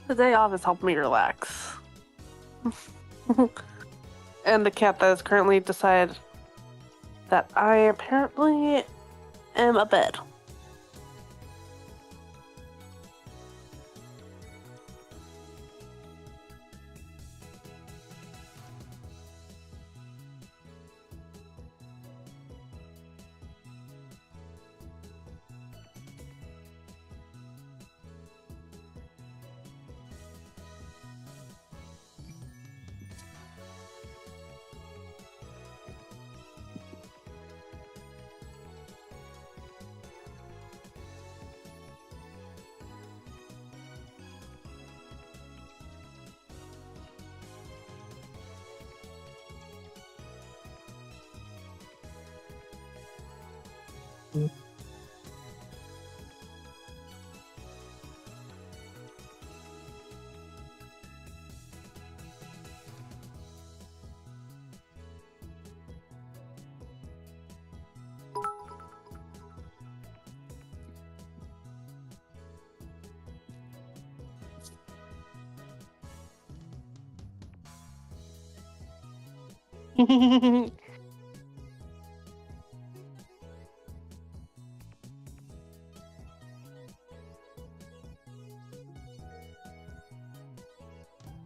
C: The day off has helped me relax. And the cat that has currently decided that I apparently am a bed.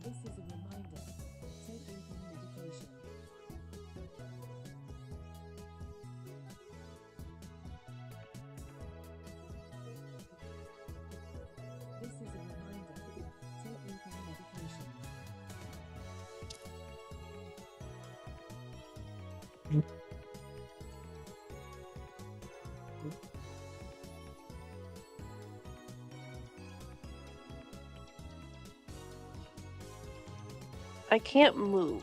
I: This is a reminder. Take evening medication. This is a reminder. Take evening medication.
C: I can't move.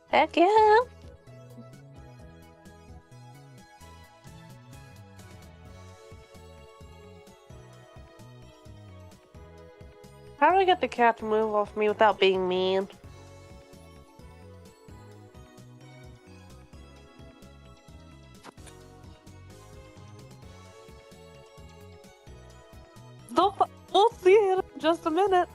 C: Heck yeah. How do I get the cat to move off me without being mean? We'll see in just a minute.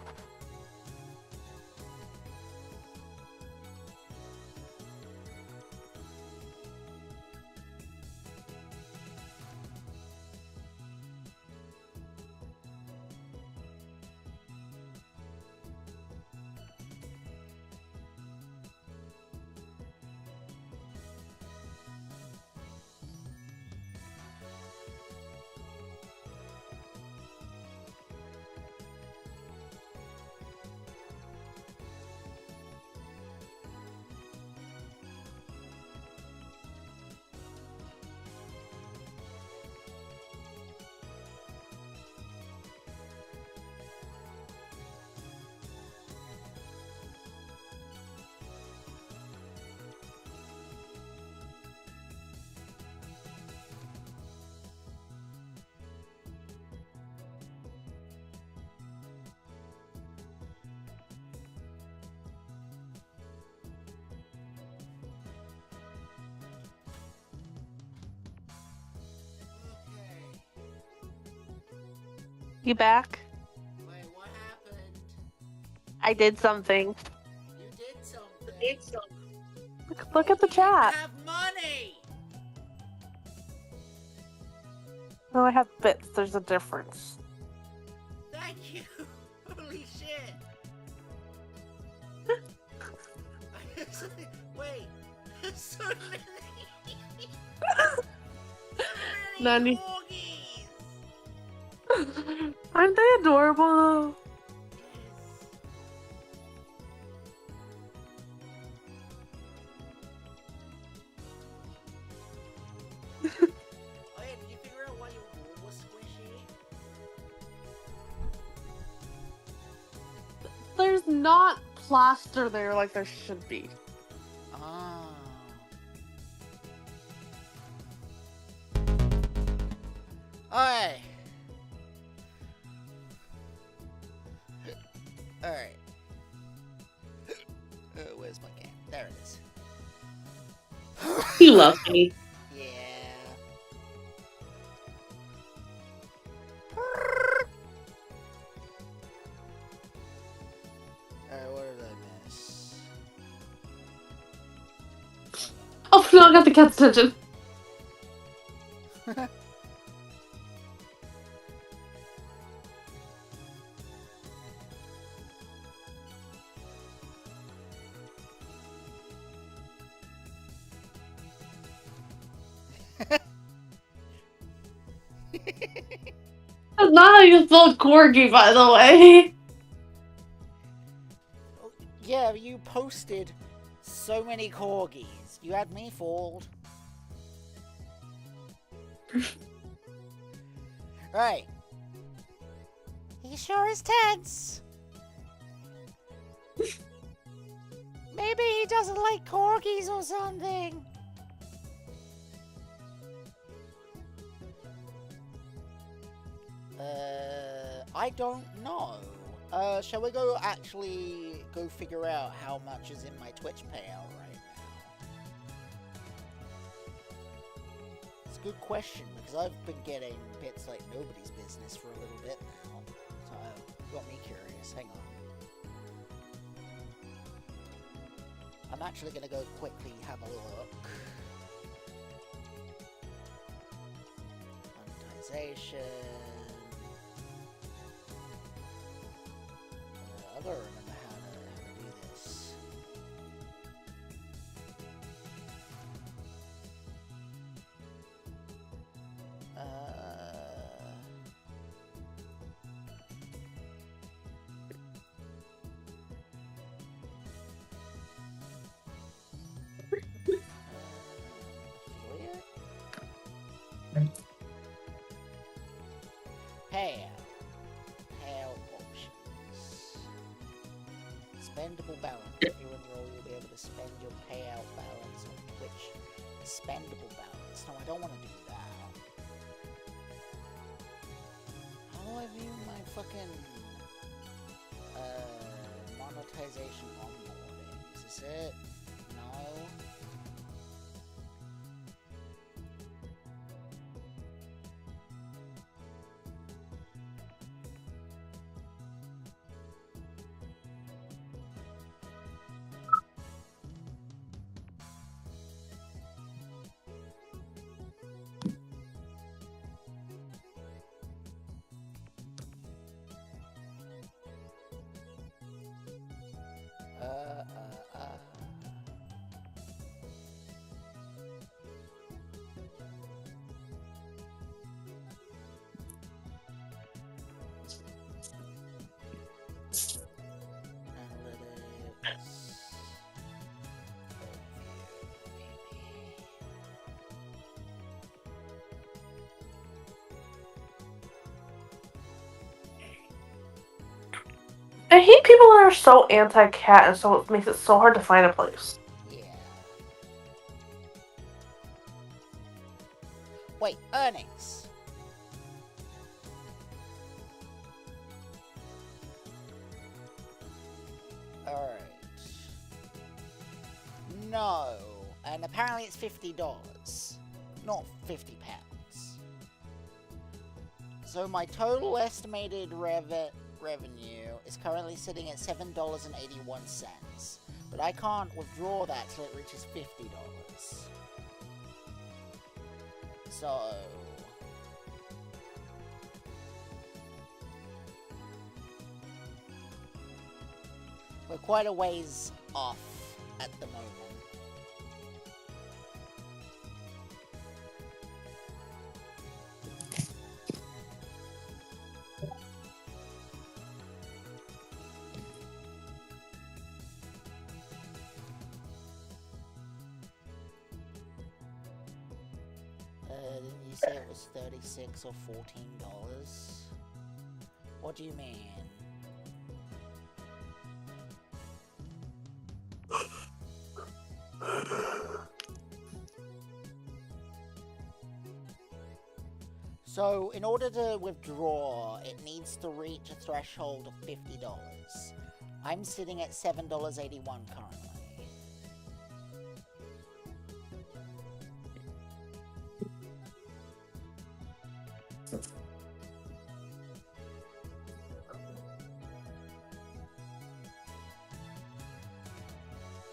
C: You back?
B: Wait, what happened?
C: I did something.
B: You did something.
C: Look at the chat.
B: Have money.
C: Oh, I have bits. There's a difference.
B: Thank you. Holy shit. Wait. So many. So many
C: 90.
B: corgis.
C: Aren't they adorable though?
B: Oh yeah, did you figure out why your wall was squishy?
C: There's not plaster there like there should be.
B: Ah. Alright. Alright. Where's my game? There it is.
C: You love me.
B: Yeah. Alright, what did I miss?
C: Oh no, I got the cat's attention. That's not how you spell corgi, by the way.
B: Yeah, you posted so many corgis. You had me fooled. Right. He sure is tense. Maybe he doesn't like corgis or something. I don't know. Shall we actually go figure out how much is in my Twitch payout right now? It's a good question, because I've been getting bits like nobody's business for a little bit now. So, got me curious. Hang on. I'm actually going to go quickly have a look. Monetization. I gotta remember how to do this. Affiliate? Spendable balance. If you enroll, you'll be able to spend your payout balance on Twitch. Spendable balance. No, I don't want to do that. How do I view my fucking monetization onboardings? Is it? No.
C: I hate people that are so anti-cat, and so it makes it so hard to find a place.
B: Yeah. Wait, earnings. Alright. No. And apparently it's $50. Not £50. So my total estimated revenue is currently sitting at $7.81. But I can't withdraw that till it reaches $50. So... we're quite a ways off at the moment. Didn't you say it was $36 or $14? What do you mean? So, in order to withdraw, it needs to reach a threshold of $50. I'm sitting at $7.81 currently.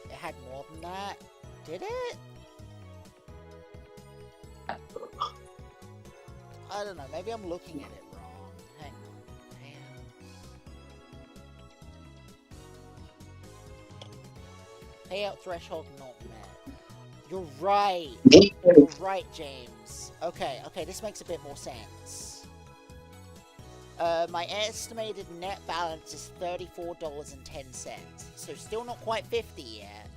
B: It had more than that? Did it? I don't know, maybe I'm looking at it wrong. Hang on. Payout threshold not met. You're right. You're right, James. Okay, this makes a bit more sense. My estimated net balance is $34.10. So still not quite 50 yet.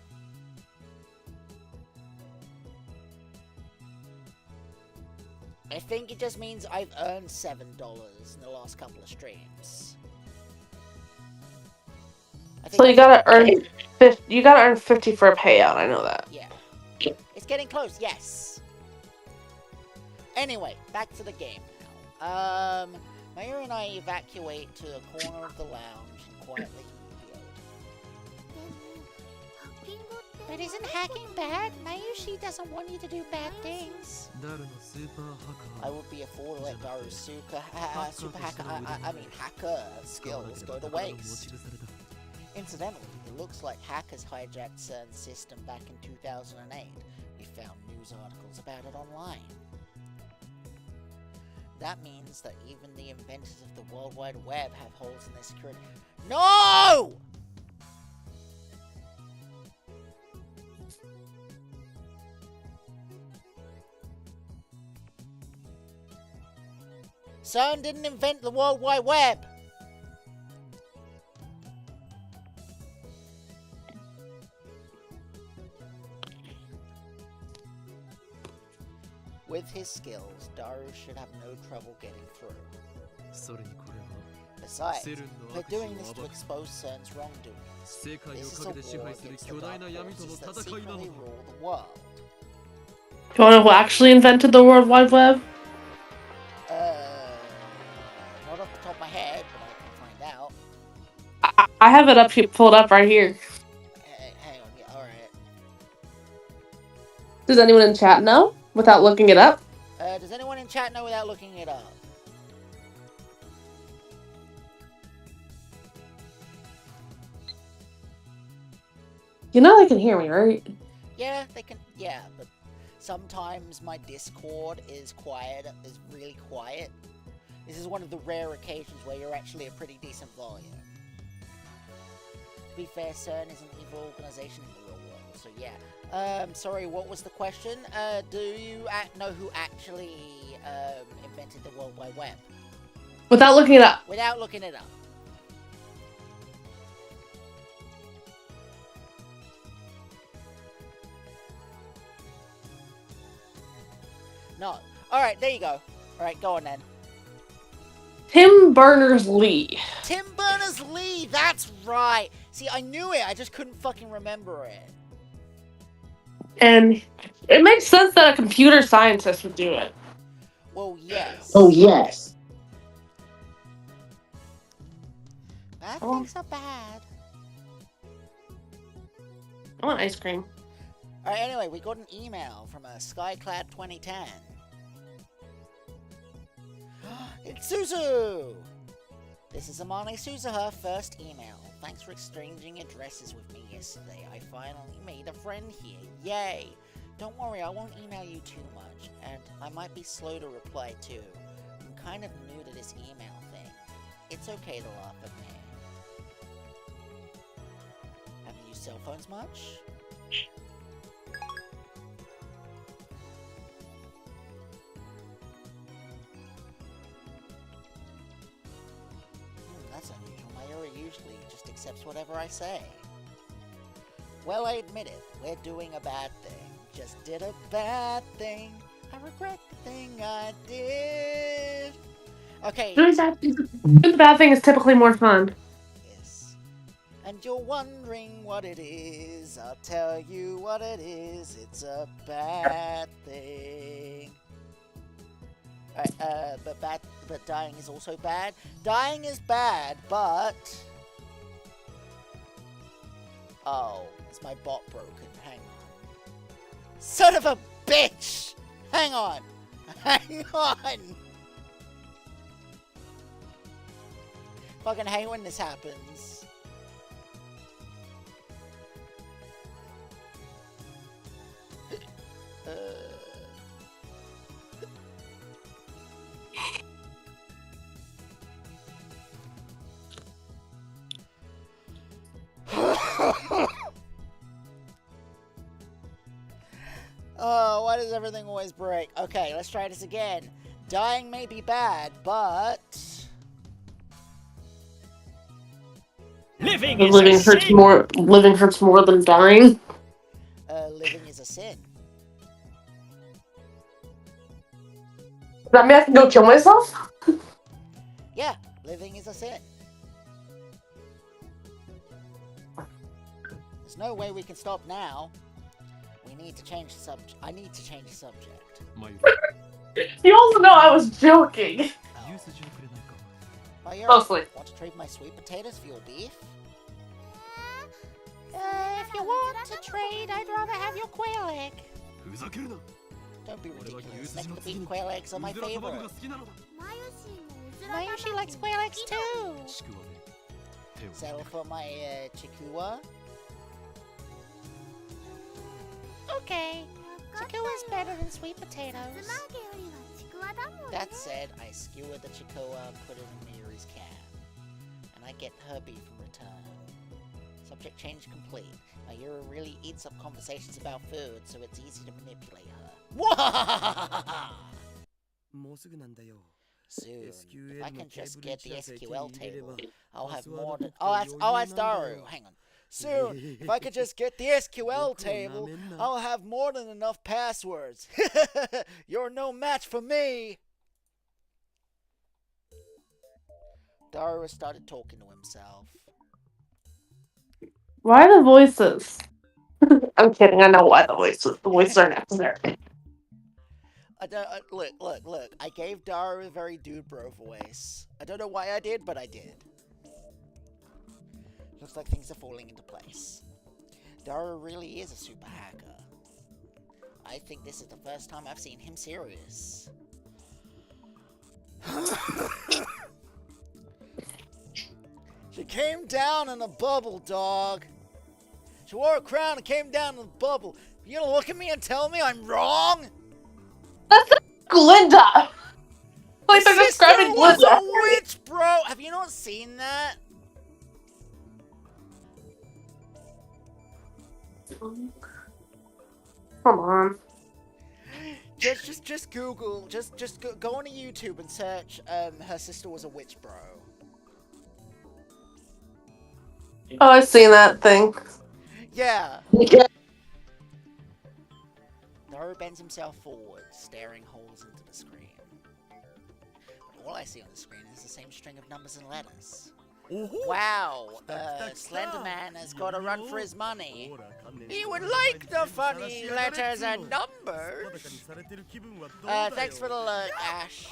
B: I think it just means I've earned $7 in the last couple of streams.
C: So you gotta earn 50. You gotta earn 50 for a payout. I know that.
B: Yeah. It's getting close, yes. Anyway, back to the game now. Maya and I evacuate to a corner of the lounge and quietly But isn't hacking bad? Mayushi doesn't want you to do bad things. I would be a fool to let Daru's super hacker skills go to waste. Incidentally, it looks like hackers hijacked CERN's system back in 2008. We found news articles about it online. That means that even the inventors of the World Wide Web have holes in their security. No! CERN didn't invent the World Wide Web! With his skills, Daru should have no trouble getting through. Besides,
F: セルンの
B: they're
F: 悪事を
B: doing this to
F: 暴く
B: expose CERN's wrongdoings.
F: 世界を
B: This is
F: 陰
B: a
F: で支
B: war
F: 配する
B: against the
F: 巨大
B: dark
F: な闇との
B: forces that
F: 戦いなの
B: secretly
F: だ
B: rule the world.
C: Do you know who actually invented the World Wide Web?
B: Not off the top of my head, but I can find out.
C: I have it up here, pulled up right here.
B: Hang on, yeah, alright.
C: Does anyone in chat know without looking it up?
B: Does anyone in chat know without looking it up?
C: You know they can hear me, right?
B: Yeah, they can. Yeah, but sometimes my Discord is really quiet. This is one of the rare occasions where you're actually a pretty decent volume. To be fair, CERN is an evil organization in the real world, so yeah. Sorry, what was the question? Do you know who actually invented the World Wide Web?
C: Without looking it up.
B: Without looking it up. No. Alright, there you go. Alright, go on then.
C: Tim Berners-Lee.
B: Tim Berners-Lee, that's right! See, I knew it, I just couldn't fucking remember it.
C: And it makes sense that a computer scientist would do it.
B: Well, yes.
C: Oh, yes.
B: Bad
C: Oh.
B: things are bad.
C: I want ice cream.
B: Alright, anyway, we got an email from a Skyclad2010. It's Suzu! This is Amane Suzuha first email. Thanks for exchanging addresses with me yesterday. I finally made a friend here. Yay! Don't worry, I won't email you too much, and I might be slow to reply too. I'm kind of new to this email thing. It's okay to laugh at me. Haven't used cell phones much? That's unusual. Mayura usually just accepts whatever I say. Well, I admit it. We're doing a bad thing. Just did a bad thing. I regret the thing I did. Okay.
C: Doing the bad thing is typically more fun.
B: Yes. And you're wondering what it is. I'll tell you what it is. It's a bad thing. Alright, but dying is also bad. Dying is bad, but... Oh, is my bot broken? Hang on. Son of a bitch! Hang on! Hang on! Fucking hate when this happens. Oh, why does everything always break? Okay, let's try this again. Dying may be bad, but...
H: Living is a sin.
C: Living hurts more than dying.
B: Living is a sin.
C: Does that mean I can go kill myself?
B: Yeah, living is a sin. There's no way we can stop now. We need to change the subject. I need to change the subject.
F: マユ
C: You also know I was joking.
F: 牛筋をくれないか
B: Mayura,
C: Mostly.
B: want to trade my sweet potatoes for your beef? If you want to trade, I'd rather have your quail egg.
F: ふざけるな
B: Don't be
F: 俺は
B: ridiculous.
F: 牛
B: Next
F: 筋の
B: to
F: 次
B: beef
F: に
B: quail eggs are my
F: うずら卵
B: favorite.
F: が好きなのだ
B: Mayushi likes quail eggs too.
F: ちくわで手を
B: Settle for my chikua. Okay, chikua's better than sweet potatoes. That said, I skewer the chikua and put it in Mayuri's can. And I get her beef in return. Subject change complete. Mayura really eats up conversations about food, so it's easy to manipulate her. Wah!
F: もうすぐなんだよ
B: Soon, if I can just get the SQL table, I'll have
F: Password
B: more than...
F: ボックス
B: Oh, that's
F: 余裕なんだよ
B: Daru. Hang on. Soon, if I could just get the SQL table, I'll have more than enough passwords. You're no match for me. Daru has started talking to himself.
C: Why are the voices? I'm kidding. I know why the voices. The voices are necessary.
B: Look. I gave Daru a very dude bro voice. I don't know why I did, but I did. Looks like things are falling into place. Daru really is a super hacker. I think this is the first time I've seen him serious. She came down in a bubble, dog. She wore a crown and came down in a bubble. You gonna look at me and tell me I'm wrong?
C: That's Glinda. Like
B: The
C: they're
B: sister
C: describing
B: was
C: Glinda.
B: a witch, bro. Have you not seen that?
C: Come on.
B: Just Google, go on to YouTube and search. Her sister was a witch, bro.
C: Oh, I've seen that thing.
B: Yeah. Daru bends himself forward, staring holes into the screen. But all I see on the screen is the same string of numbers and letters. Wow, Slenderman has got to run for his money. He would like the funny letters and numbers. Thanks for the alert, Ash.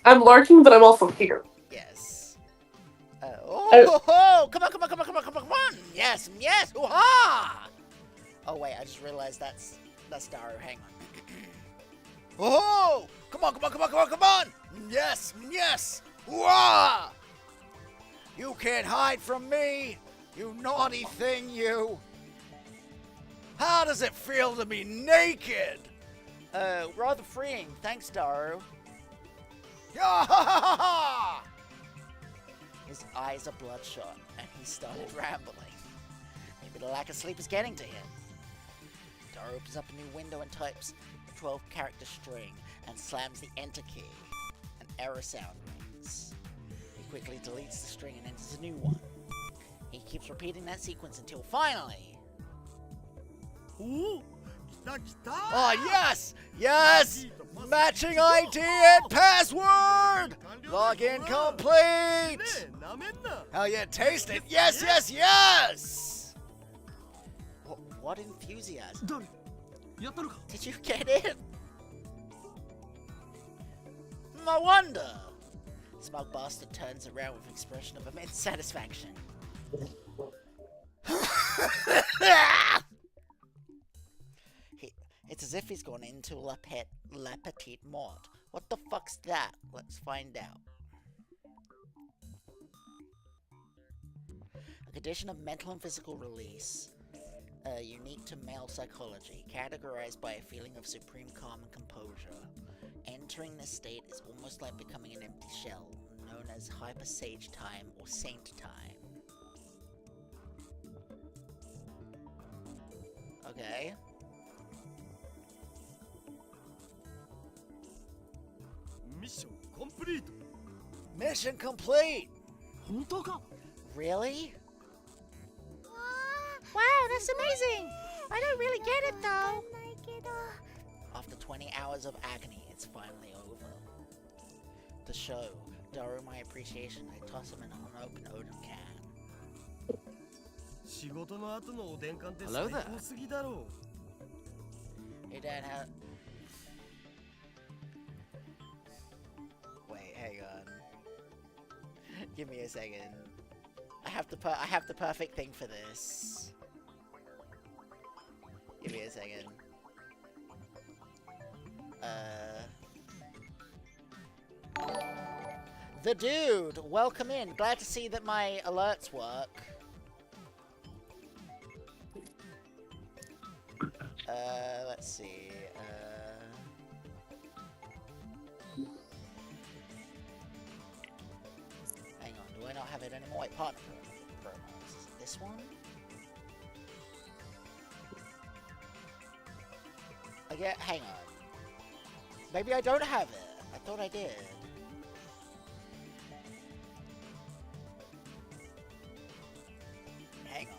C: I'm lurking, but I'm also here.
B: Yes. Come on! Yes, ooh-ha! Oh wait, I just realized that's Daru. Hang on. Oh! Come on! Yes! Ooh-ha! You can't hide from me, you naughty thing, you! How does it feel to be naked? Rather freeing. Thanks, Daru. His eyes are bloodshot, and he started rambling. Maybe the lack of sleep is getting to him. Daru opens up a new window and types a 12-character string and slams the enter key. An error sound rings. He quickly deletes the string and enters a new one. He keeps repeating that sequence until finally... Oh, yes! Matching ID and password! Login complete! Hell yeah, taste it! Yes! What enthusiasm? Did you get it? No wonder! Smug bastard turns around with an expression of immense satisfaction. It's as if he's gone into La Petite Mort. What the fuck's that? Let's find out. A condition of mental and physical release, unique to male psychology, categorized by a feeling of supreme calm and composure. Entering this state is almost like becoming an empty shell, known as hyper sage time or saint time. Okay. Mission complete! Really? Wow, that's amazing! I don't really get it though. After 20 hours of agony, it's finally over. The show. Daru my appreciation, I toss him an unopened Odin can.
F: Hello there.
B: Hey Dad, how... Wait, hang on. Give me a second. I have the perfect thing for this. Give me a second. The dude, welcome in. Glad to see that my alerts work. Let's see. Hang on, do I not have it anymore? Wait, partner promos. Is it this one? Hang on. Maybe I don't have it. I thought I did. Hang on.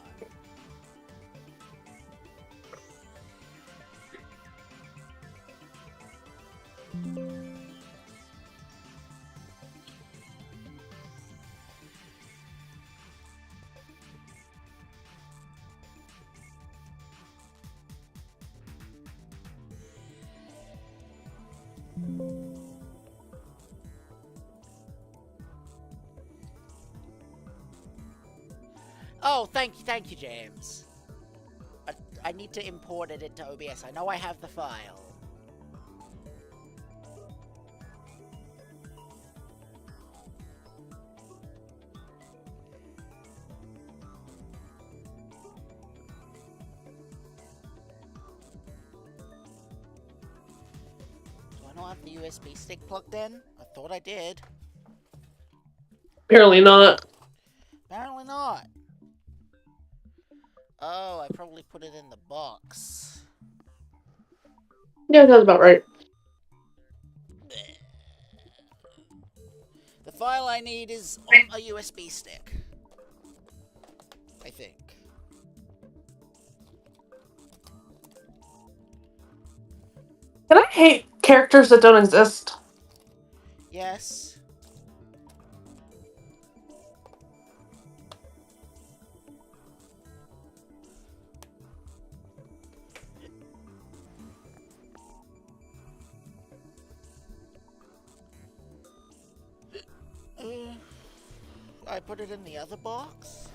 B: Oh, thank you, James. I need to import it into OBS. I know I have the file. Do I not have the USB stick plugged in? I thought I did.
C: Apparently not.
B: Apparently not. Oh, I probably put it in the box.
C: Yeah, that's about right.
B: The file I need is on a USB stick. I think.
C: Can I hate characters that don't exist?
B: Yes. I put it in the other box?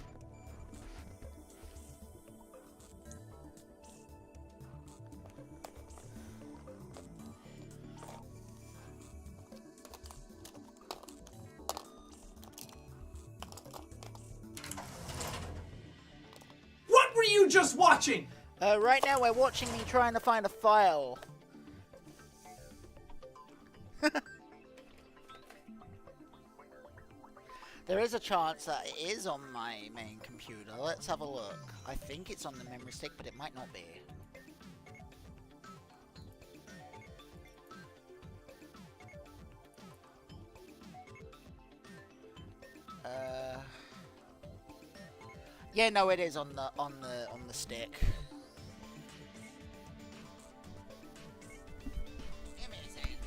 F: What were you just watching?
B: Right now we're watching me trying to find a file. There is a chance that it is on my main computer. Let's have a look. I think it's on the memory stick, but it might not be. Yeah, no, it is on the stick. Give me a second.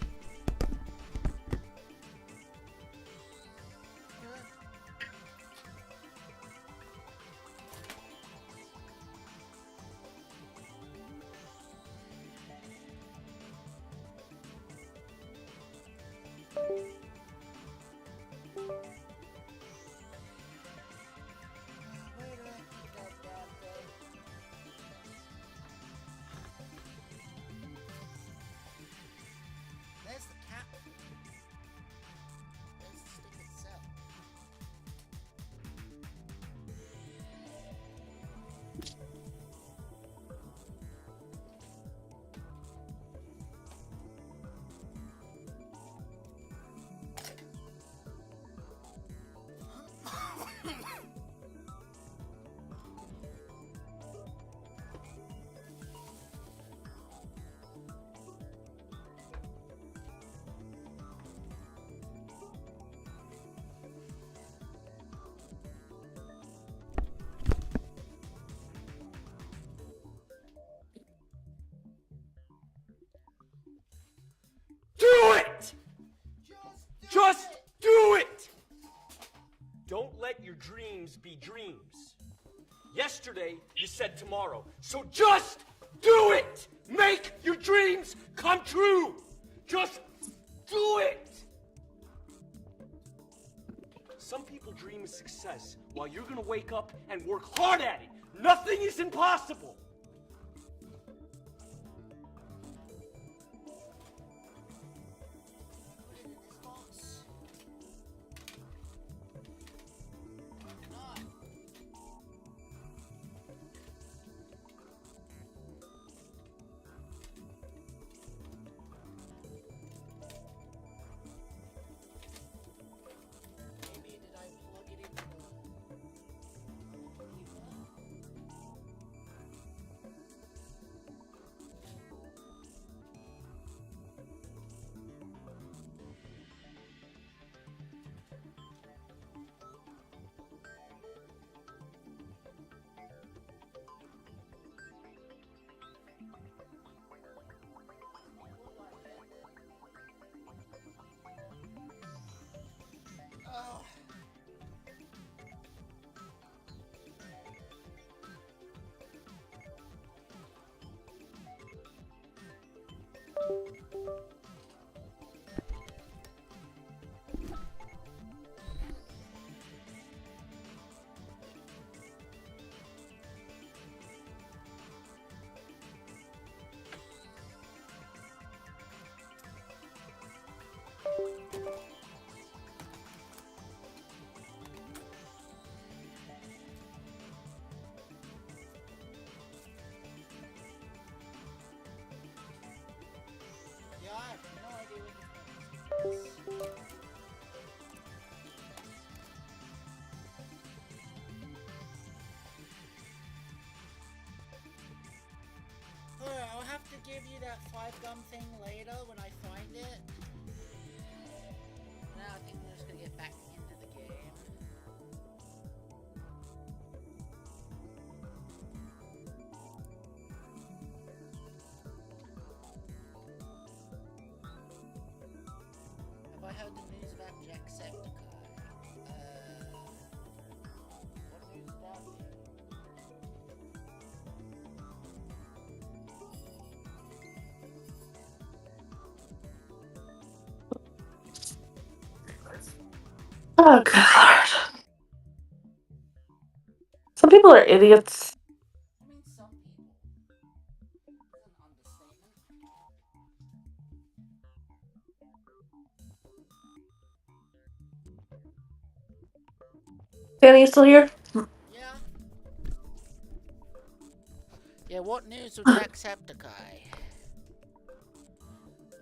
B: There's the cap. There's the stick itself.
F: Do it! Just do it! Don't let your dreams be dreams. Yesterday, you said tomorrow. So just do it! Make your dreams come true! Just do it! Some people dream of success while you're gonna wake up and work hard at it. Nothing is impossible.
B: Maybe did I plug it into the computer? give you that 5-gum thing later when I find it. Now I think we're just gonna get back into the game. Have I heard the news about Jacksepticeye? What news is that?
C: Oh, good lord. Some people are idiots.
B: I mean, some people. That's an understatement.
C: Danny, you still here?
B: Yeah. Yeah, what news with Jacksepticeye?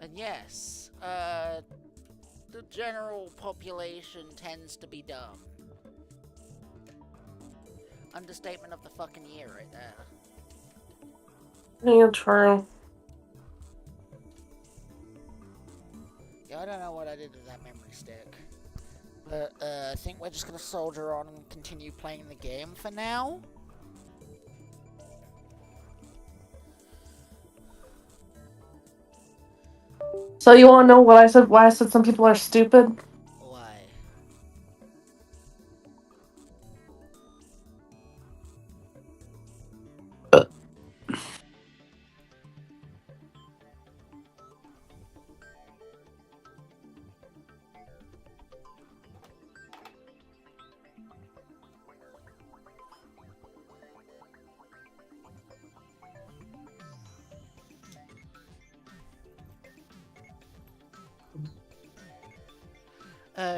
B: And yes, the general population tends to be dumb. Understatement of the fucking year right there.
C: Yeah, true.
B: Yeah, I don't know what I did with that memory stick. But, I think we're just gonna soldier on and continue playing the game for now.
C: So you want to know what I said? Why I said some people are stupid?
B: Why?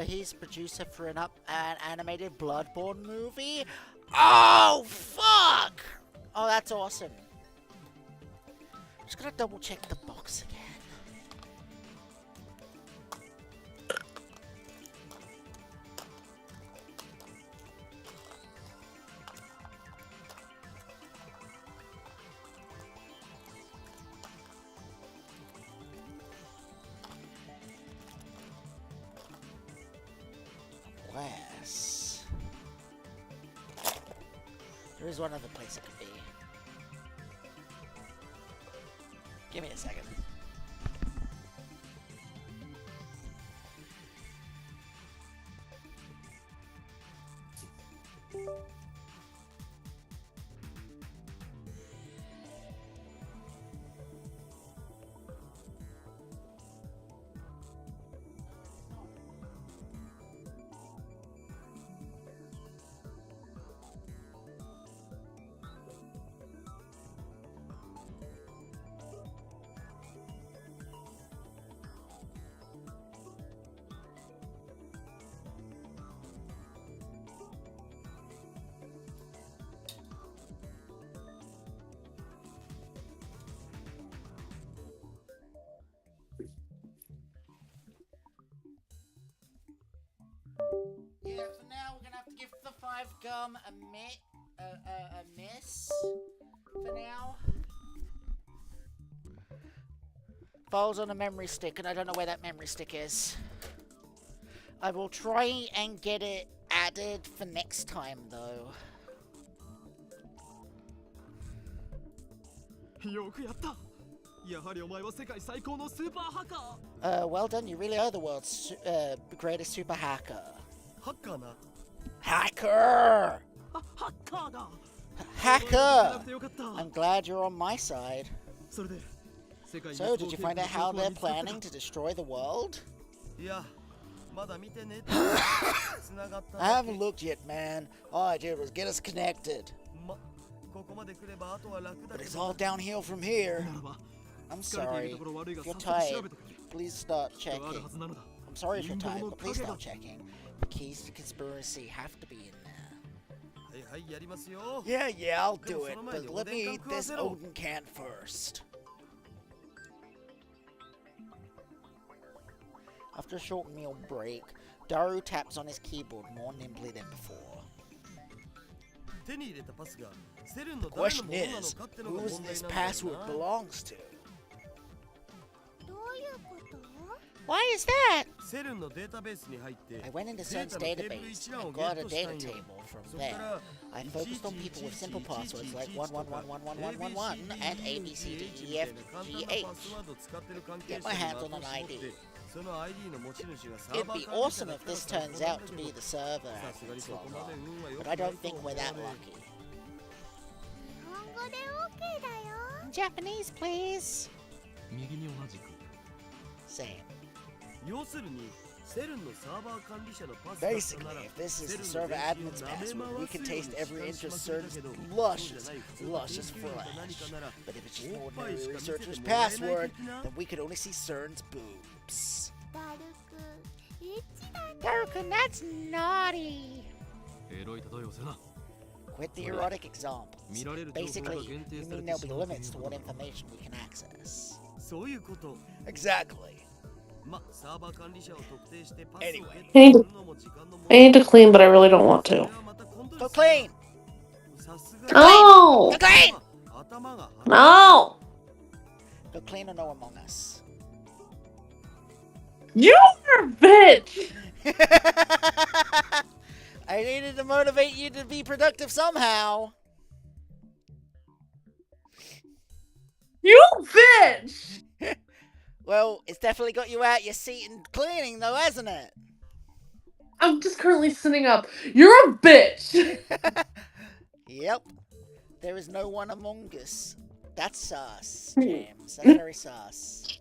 B: He's producer for an animated Bloodborne movie. Oh, fuck! Oh, that's awesome. Just gonna double check the box again. Yes. There is one other place it could be. Give me a second. Yeah, for now we're gonna have to give the 5-gum a miss. For now. Falls on a memory stick, and I don't know where that memory stick is. I will try and get it added for next time, though. Well done, you really are the world's greatest super hacker. Hacker! Hacker! I'm glad you're on my side. So, did you find out how they're planning to destroy the world? I haven't looked yet, man. All I did was get us connected. But it's all downhill from here. I'm sorry. If you're tired, please start checking. I'm sorry if you're tired, but please start checking. The keys to conspiracy have to be in there. Yeah, I'll do it, but let me eat this Odin can first. After a short meal break, Daru taps on his keyboard more nimbly than before. The question is, who this password belongs to?
E: いうこと？
B: Why is that?
J: セルンのデータベースに入って
B: I went into
J: デー
B: CERN's
J: タのテーブル
B: database
J: 一覧を
B: and
J: ゲ
B: got
J: ッ
B: a
J: トした
B: data
J: んよ。
B: table from
J: そこか
B: there.
J: ら
B: I focused on people with simple passwords like 11111111 and A B C D E F G H. Get my hands on an ID.
J: その ID の持ち主がサ
B: It'd
J: ーバー
B: be
J: 管理者
B: awesome
J: だ
B: if
J: ったら
B: this
J: 参
B: turns
J: 考
B: out
J: だ
B: to
J: け
B: be
J: ど
B: the server
J: さすがに
B: admin's
J: そこま
B: logger,
J: で運は良
B: but
J: く
B: I
J: ない
B: don't
J: と
B: think
J: 思
B: we're
J: う
B: that
J: ので
B: lucky.
E: 日本語で OK だよ。
B: Japanese, please.
K: 右に同じく
B: Same.
J: 要するにセルンのサーバー管理者のパスだった
B: Basically,
J: なら
B: if this is
J: セ
B: the
J: ルンの
B: server
J: 電
B: admin's
J: 子を舐め
B: password, we
J: 回
B: can
J: すよう
B: taste
J: に
B: every
J: 仕
B: inch
J: 算
B: of
J: しまくるけ
B: CERN's
J: ど
B: luscious,
J: そうじゃない
B: luscious
J: 普通の研究員か何
B: flesh.
J: かなら
B: But if it's just an
J: おっぱい
B: ordinary
J: しか見せ
B: researcher's
J: てもらえない
B: password,
J: 的な
B: then we could only see CERN's boobs.
E: ダルク、エッチだね。
B: Darukun, that's naughty.
K: エロい例えをするな
B: Quit the erotic examples.
K: 見られる情報が
B: Basically,
K: 限定
B: you
K: され
B: mean
K: て
B: there'll
K: し
B: be
K: まうとい
B: limits
K: う
B: to
K: こ
B: what
K: とだ
B: information we can access.
J: そういうこと
B: Exactly.
J: ま、サーバー管理者を特定してパスをゲッ
B: Anyway.
J: トするのも時間の問
C: I
J: 題
C: need to clean, but I really don't want
J: それ
C: to.
J: はまた今度
B: Go
J: にする
B: clean!
J: さすが
C: No!
B: Go clean!
J: 頭が
C: No!
B: Go clean or no Among Us.
C: You're a bitch!
B: I needed to motivate you to be productive somehow.
C: You bitch!
B: Well, it's definitely got you out your seat and cleaning though, hasn't it?
C: I'm just currently sitting up. You're a bitch!
B: Yep. There is no one among us. That's sus, James. That's very sus.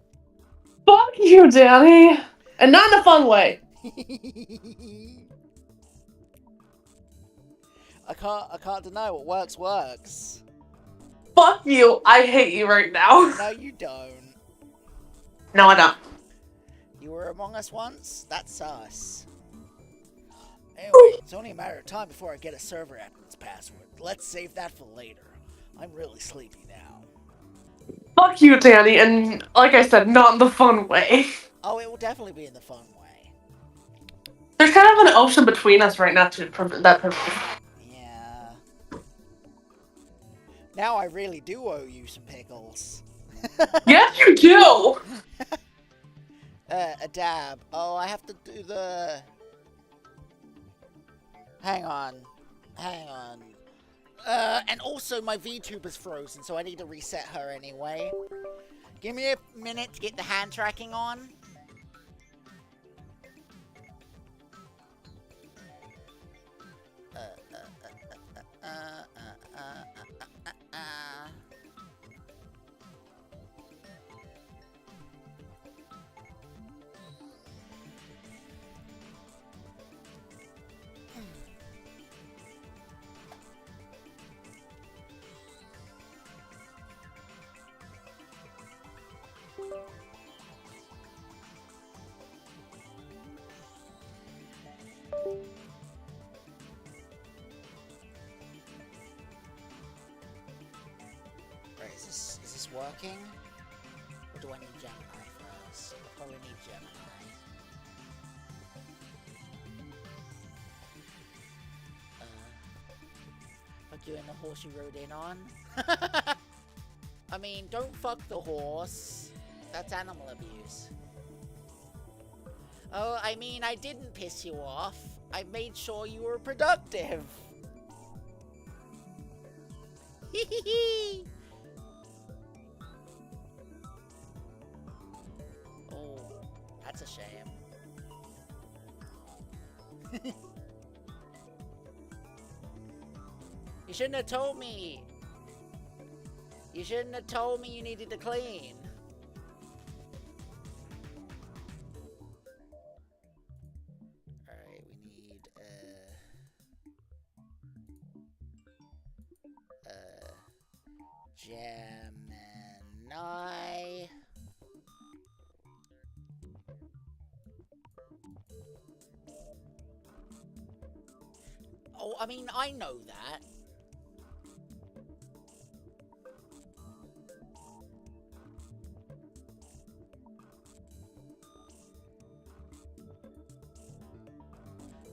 C: Fuck you, Danny! And not in a fun way.
B: I can't deny what works.
C: Fuck you. I hate you right now.
B: No, you don't.
C: No, I don't.
B: You were among us once? That's sus. Anyway, it's only a matter of time before I get a server admin's password. Let's save that for later. I'm really sleepy now.
C: Fuck you, Danny, and like I said, not in the fun way.
B: Oh, it will definitely be in the fun way.
C: There's kind of an ocean between us right now to that purpose.
B: Yeah. Now I really do owe you some pickles.
C: Yes, you do!
B: A dab. Oh, I have to do the... Hang on. And also my VTuber's frozen, so I need to reset her anyway. Give me a minute to get the hand tracking on. Right, is this working? Or do I need Gemini first? I probably need Gemini. Fuck you in the horse you rode in on? I mean, don't fuck the horse. That's animal abuse. Oh, I mean, I didn't piss you off. I made sure you were productive. Oh, that's a shame. You shouldn't have told me. You shouldn't have told me you needed to clean. Alright, we need, Gemini. Oh, I mean, I know that.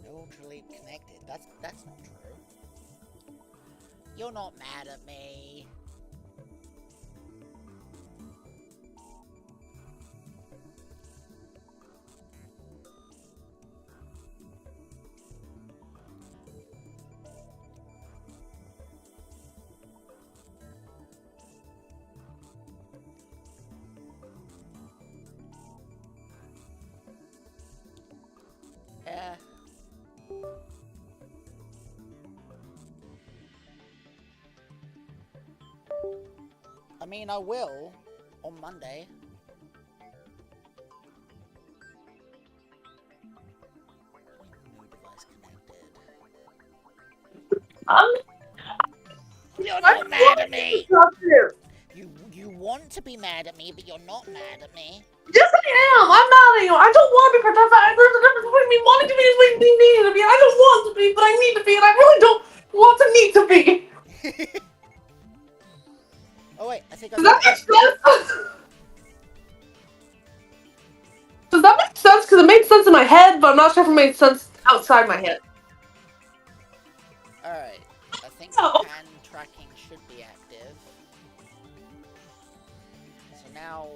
B: Ultraleap connected. That's not true. You're not mad at me. I mean, I will on Monday. New device connected. You're not mad at me. You want to be mad at me, but you're not mad at me.
C: Yes, I am. I'm mad at you. I don't want to be protected. There's a difference between me wanting to be and me needing to be. I don't want to be, but I need to be, and I really don't want to need to be.
B: Oh wait, I think I
C: Does that
B: got
C: make sense? Does that make sense? Because it made sense in my head, but I'm not sure if it made sense outside my head.
B: Alright, I think
C: No.
B: hand tracking should be active. So now,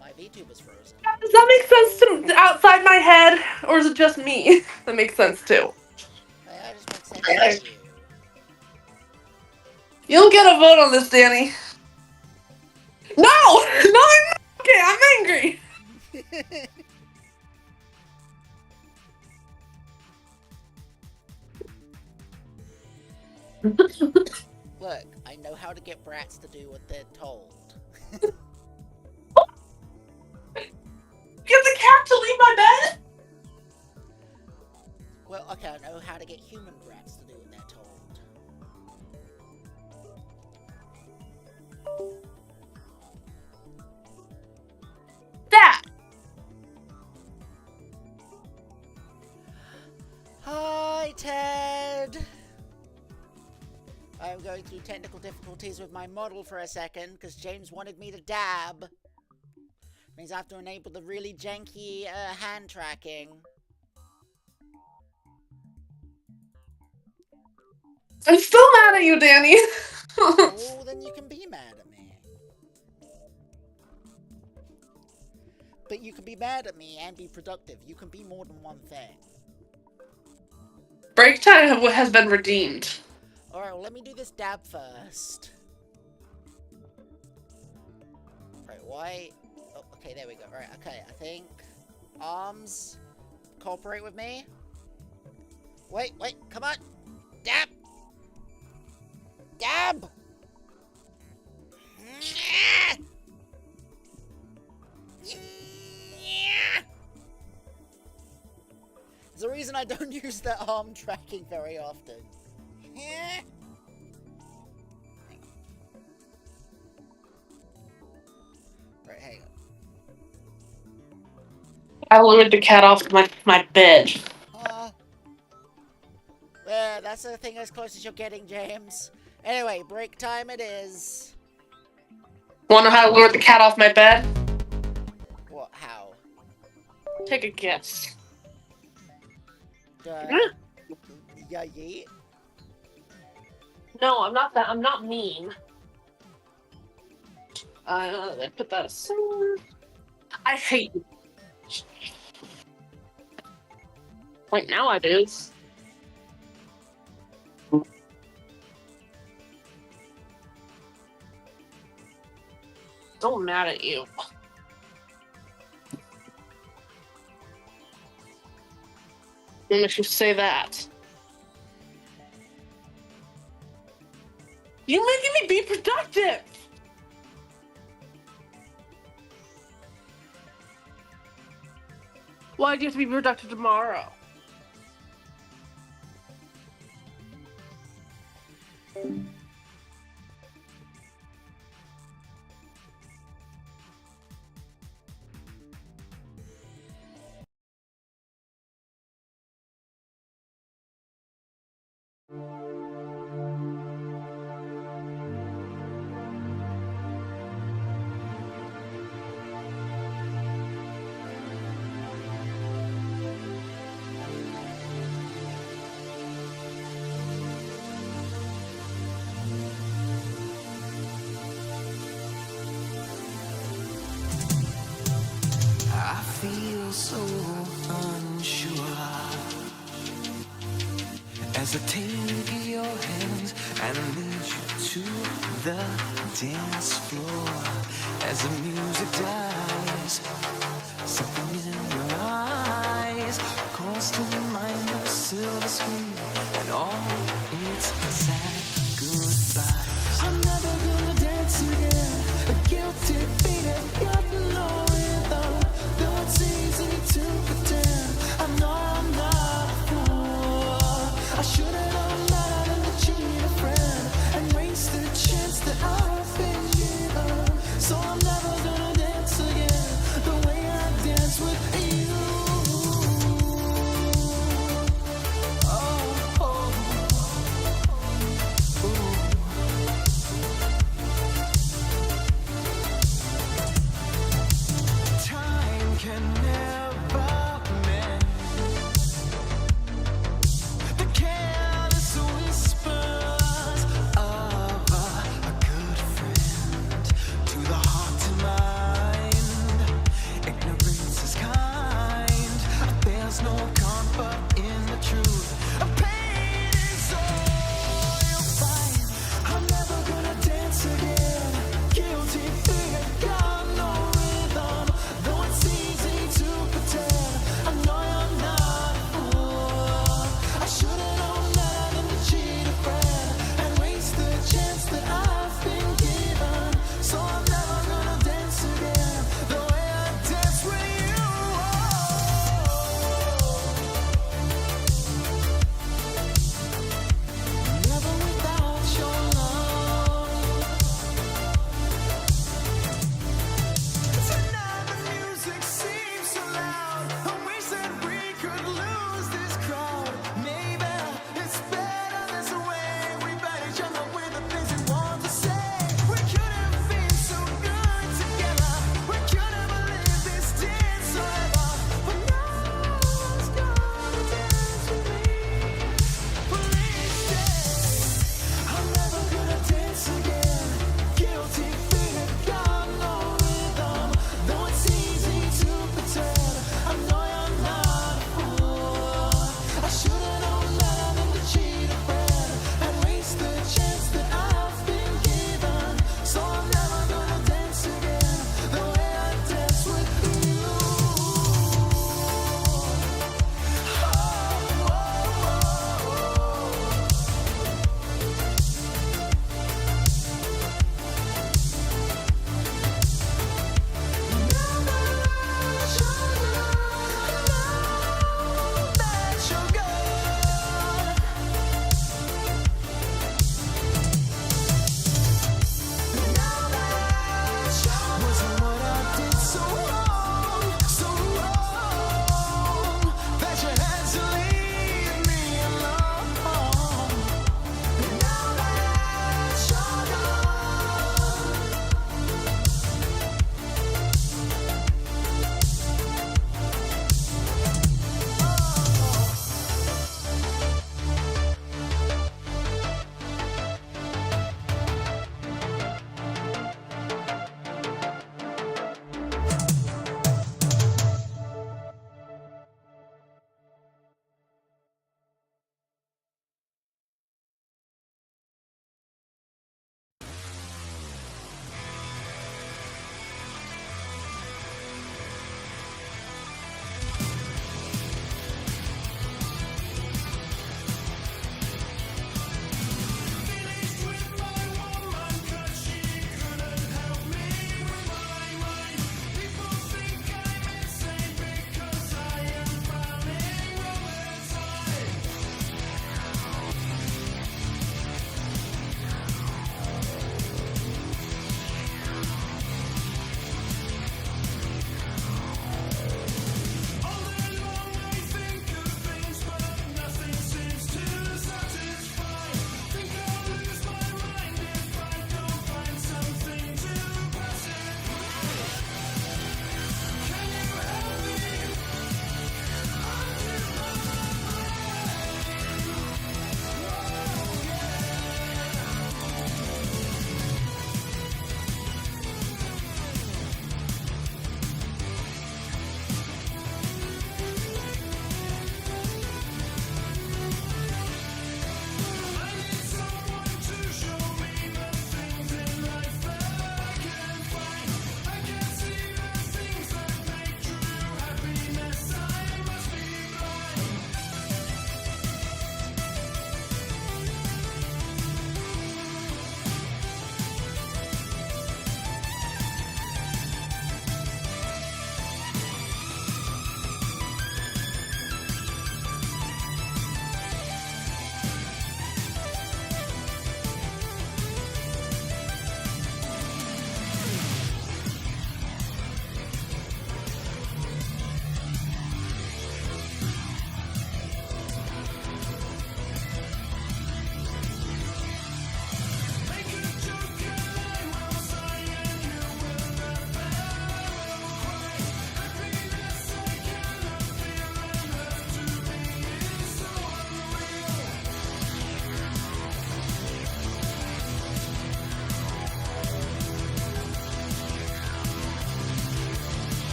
B: my VTube is frozen.
C: Does that make sense to outside my head, or is it just me? That makes sense too.
B: That just makes sense to you.
C: You don't get a vote on this, Danny. No! No, I'm not. Okay, I'm angry.
B: Look, I know how to get brats to do what they're told.
C: Get the cat to leave my bed?
B: Well, okay, I know how to get human brats to do what they're told.
C: That.
B: Hi, Ted! I'm going through technical difficulties with my model for a second, because James wanted me to dab. Means I have to enable the really janky hand tracking.
C: I'm still mad at you, Danny.
B: Oh, then you can be mad at me. But you can be mad at me and be productive. You can be more than one thing.
C: Break time has been redeemed.
B: Alright, well, let me do this dab first. Right, why? Oh, okay, there we go. Right, okay, I think... Arms... Cooperate with me. Wait, come on! Dab! Dab! There's a reason I don't use the arm tracking very often. Right, hang on.
C: I lured the cat off my bed.
B: Yeah, that's the thing as close as you're getting, James. Anyway, break time it is.
C: Wanna know how I lured the cat off my bed?
B: What? How?
C: Take a guess.
B: Yeah, yeet.
C: No, I'm not that. I'm not mean. Let's put that aside. I hate you. Right now I do. So mad at you. What makes you say that? You're making me be productive! Why do you have to be productive tomorrow?
A: I feel so unsure as I take your hands and lead you to the dance floor. As the music dies, something in your eyes calls to mind of silver screen and all its sad goodbyes. I'm never gonna dance again.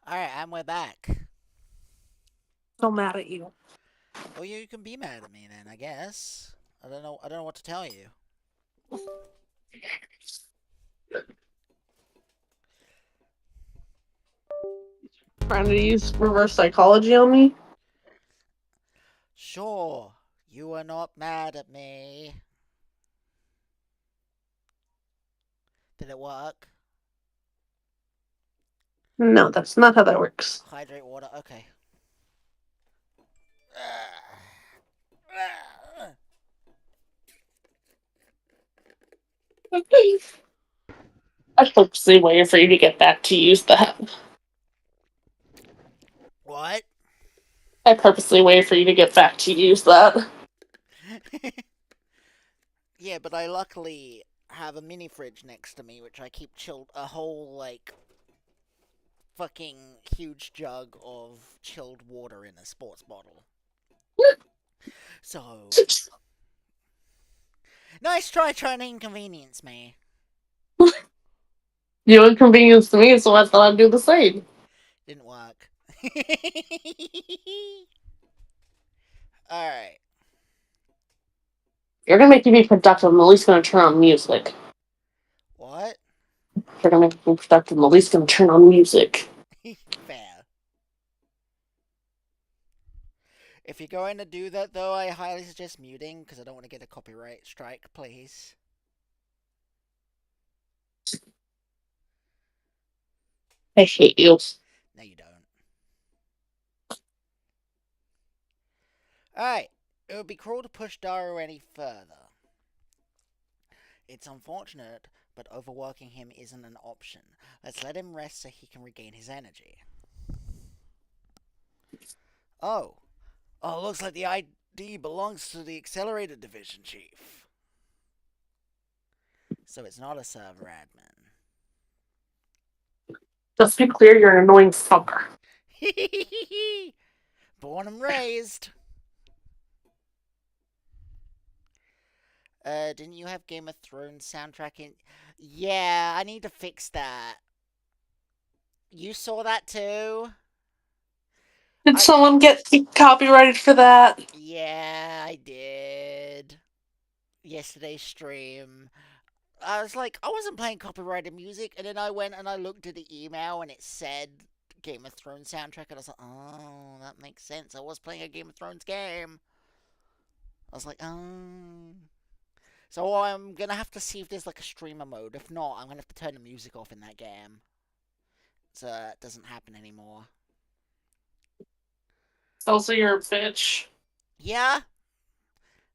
B: Alright, and we're back.
C: So mad at you.
B: Well, you can be mad at me then, I guess. I don't know. I don't know what to tell you.
C: Trying to use reverse psychology on me?
B: Sure, you are not mad at me. Did it work?
C: No, that's not how that works.
B: Hydrate water. Okay.
C: I purposely waited for you to get back to use that.
B: What?
C: I purposely waited for you to get back to use that.
B: Yeah, but I luckily have a mini fridge next to me, which I keep chilled. A whole, like, fucking huge jug of chilled water in a sports bottle. So. Nice try trying to inconvenience me.
C: You inconvenienced me, so I thought I'd do the same.
B: Didn't work. Alright.
C: You're gonna make me be productive, I'm at least gonna turn on music.
B: What?
C: You're gonna make me productive, I'm at least gonna turn on music.
B: Fair. If you're going to do that, though, I highly suggest muting, because I don't want to get a copyright strike, please.
C: I hate you.
B: No, you don't. Alright. It would be cruel to push Daru any further. It's unfortunate, but overworking him isn't an option. Let's let him rest so he can regain his energy. Oh. Oh, looks like the ID belongs to the Accelerated Division Chief. So it's not a server admin.
C: Just be clear, you're an annoying fucker.
B: Born and raised. Didn't you have Game of Thrones soundtrack in? Yeah, I need to fix that. You saw that too?
C: Did someone get copyrighted for that?
B: Yeah, I did. Yesterday's stream. I was like, I wasn't playing copyrighted music, and then I went and I looked at the email and it said Game of Thrones soundtrack, and I was like, oh, that makes sense. I was playing a Game of Thrones game. I was like, oh. So I'm gonna have to see if there's like a streamer mode. If not, I'm gonna have to turn the music off in that game. So it doesn't happen anymore.
C: Also, you're a bitch.
B: Yeah?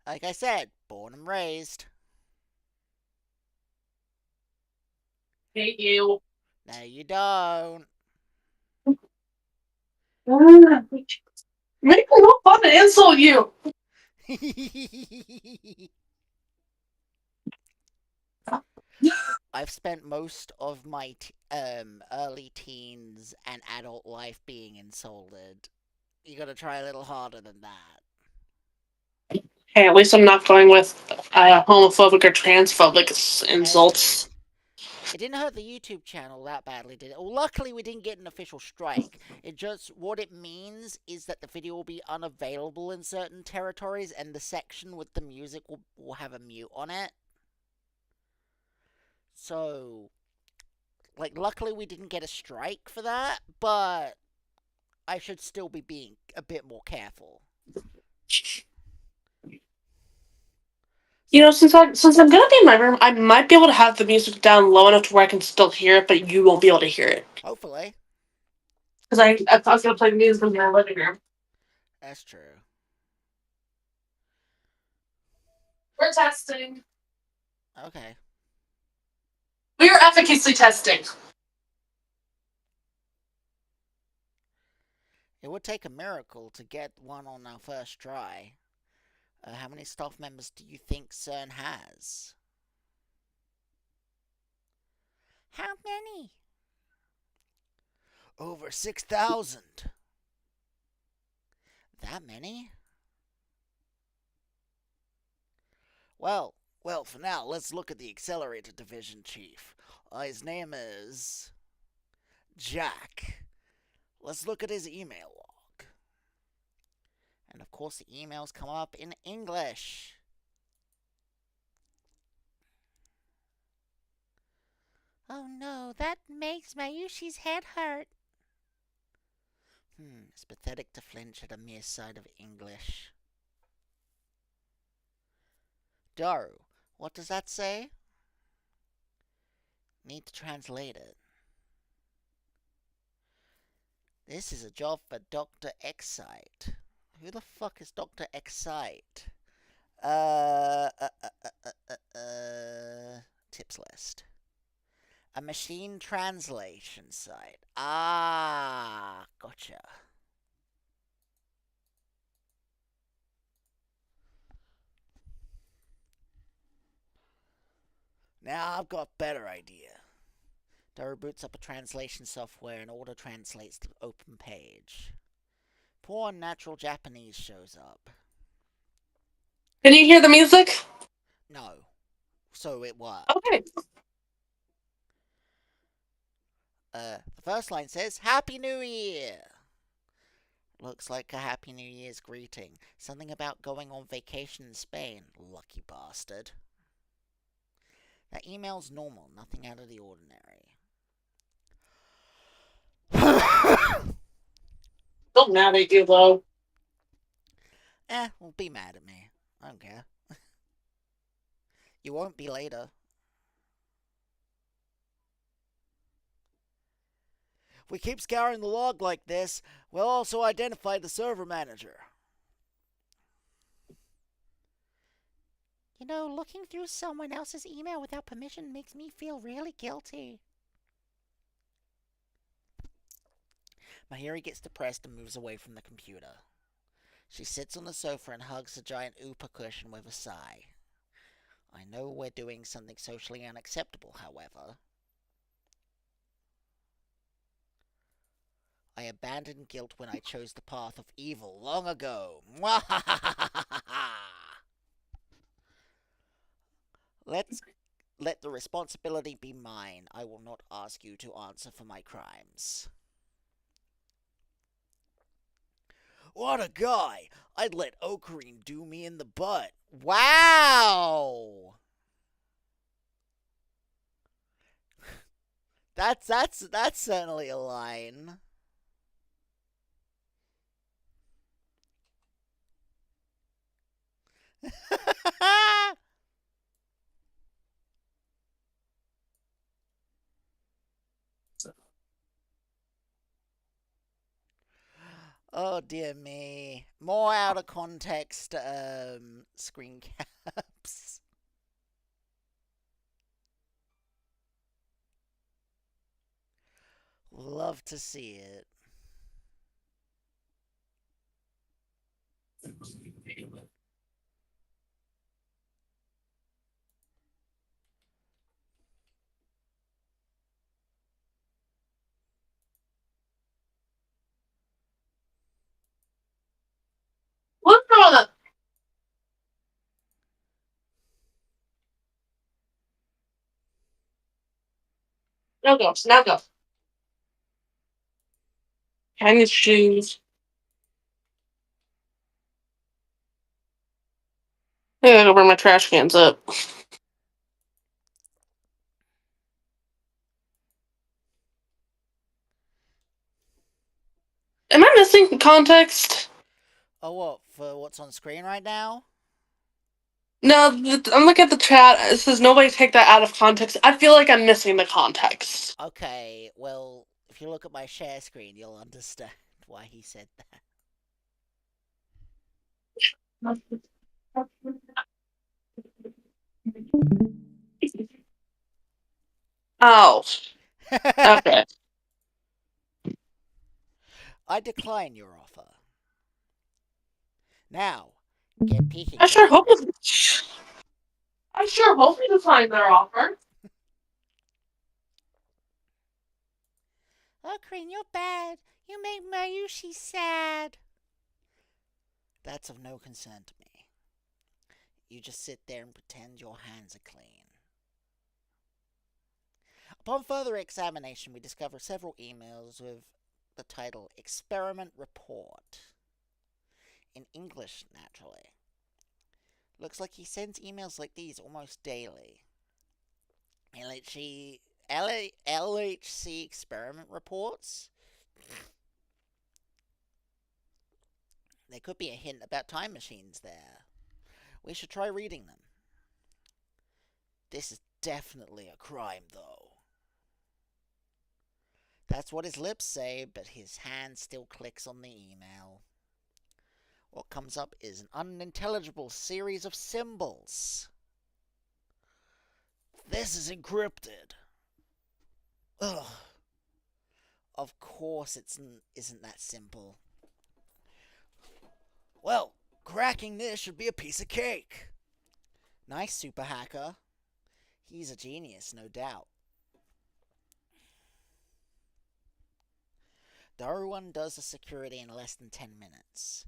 B: Like I said, born and raised.
C: Hate you.
B: No, you don't.
C: Make it no fun to insult you.
B: I've spent most of my early teens and adult life being insulted. You gotta try a little harder than that.
C: Hey, at least I'm not going with homophobic or transphobic insults.
B: It didn't hurt the YouTube channel that badly, did it? Well, luckily we didn't get an official strike. What it means is that the video will be unavailable in certain territories, and the section with the music will have a mute on it. So, like, luckily we didn't get a strike for that, but I should still be being a bit more careful.
C: You know, since I'm gonna be in my room, I might be able to have the music down low enough to where I can still hear it, but you won't be able to hear it.
B: Hopefully.
C: Because I was gonna play music in my living room.
B: That's true.
C: We're testing.
B: Okay.
C: We're efficacy testing.
B: It would take a miracle to get one on our first try. How many staff members do you think CERN has? How many? Over 6,000. That many? Well, for now, let's look at the Accelerated Division Chief. His name is Jack. Let's look at his email log. And of course, the emails come up in English. Oh no, that makes Mayushi's head hurt. It's pathetic to flinch at a mere sight of English. Daru, what does that say? Need to translate it. This is a job for Dr. Excite. Who the fuck is Dr. Excite? Tips list. A machine translation site. Ah, gotcha. Now I've got a better idea. Daru boots up a translation software and auto-translates the open page. Poor unnatural Japanese shows up.
C: Can you hear the music?
B: No. So it worked.
C: Okay.
B: The first line says, Happy New Year! Looks like a Happy New Year's greeting. Something about going on vacation in Spain. Lucky bastard. That email's normal, nothing out of the ordinary.
C: Don't mad at you, though.
B: Well, be mad at me. I don't care. You won't be later. If we keep scouring the log like this, we'll also identify the server manager. You know, looking through someone else's email without permission makes me feel really guilty. Mahiri gets depressed and moves away from the computer. She sits on the sofa and hugs the giant Oopa cushion with a sigh. I know we're doing something socially unacceptable, however. I abandoned guilt when I chose the path of evil long ago. Let the responsibility be mine. I will not ask you to answer for my crimes. What a guy! I'd let Ocarine do me in the butt. Wow! That's certainly a line. Oh dear me. More out of context screen caps. Love to see it.
C: What's wrong with Now go. Now go. Hang his shoes. I gotta go bring my trash cans up. Am I missing context?
B: Oh, what? For what's on screen right now?
C: No, I'm looking at the chat. It says nobody take that out of context. I feel like I'm missing the context.
B: Okay, well, if you look at my share screen, you'll understand why he said that.
C: Oh. Okay.
B: I decline your offer. Now, get peeking.
C: I sure hope you decline their offer.
B: Ocarine, you're bad. You make Mayushi sad. That's of no concern to me. You just sit there and pretend your hands are clean. Upon further examination, we discover several emails with the title Experiment Report. in English, naturally. Looks like he sends emails like these almost daily. LHC experiment reports? There could be a hint about time machines there. We should try reading them. This is definitely a crime, though. That's what his lips say, but his hand still clicks on the email. What comes up is an unintelligible series of symbols. This is encrypted. Ugh. Of course it isn't that simple. Well, cracking this should be a piece of cake. Nice, super hacker. He's a genius, no doubt. Daru undoes the security in less than 10 minutes.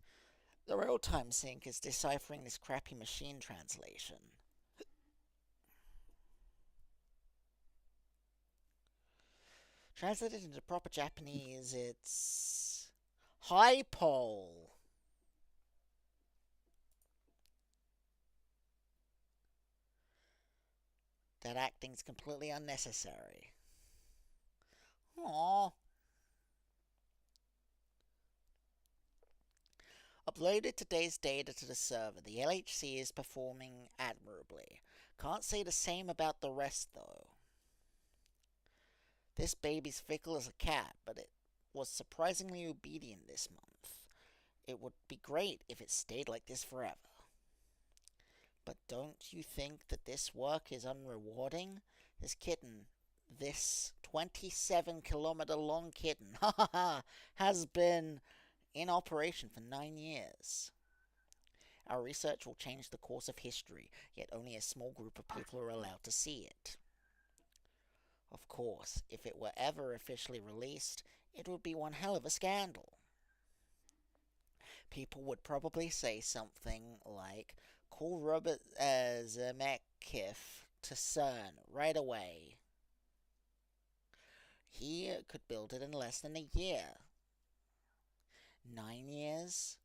B: The real-time sync is deciphering this crappy machine translation. Translated into proper Japanese, it's high pole. That acting's completely unnecessary. Aww. Uploaded today's data to the server. The LHC is performing admirably. Can't say the same about the rest, though. This baby's fickle as a cat, but it was surprisingly obedient this month. It would be great if it stayed like this forever. But don't you think that this work is unrewarding? This kitten, this 27-kilometer long kitten, has been in operation for 9 years. Our research will change the course of history, yet only a small group of people are allowed to see it. Of course, if it were ever officially released, it would be one hell of a scandal. People would probably say something like, call Robert Zemeckis to CERN right away. He could build it in less than a year. 9 years?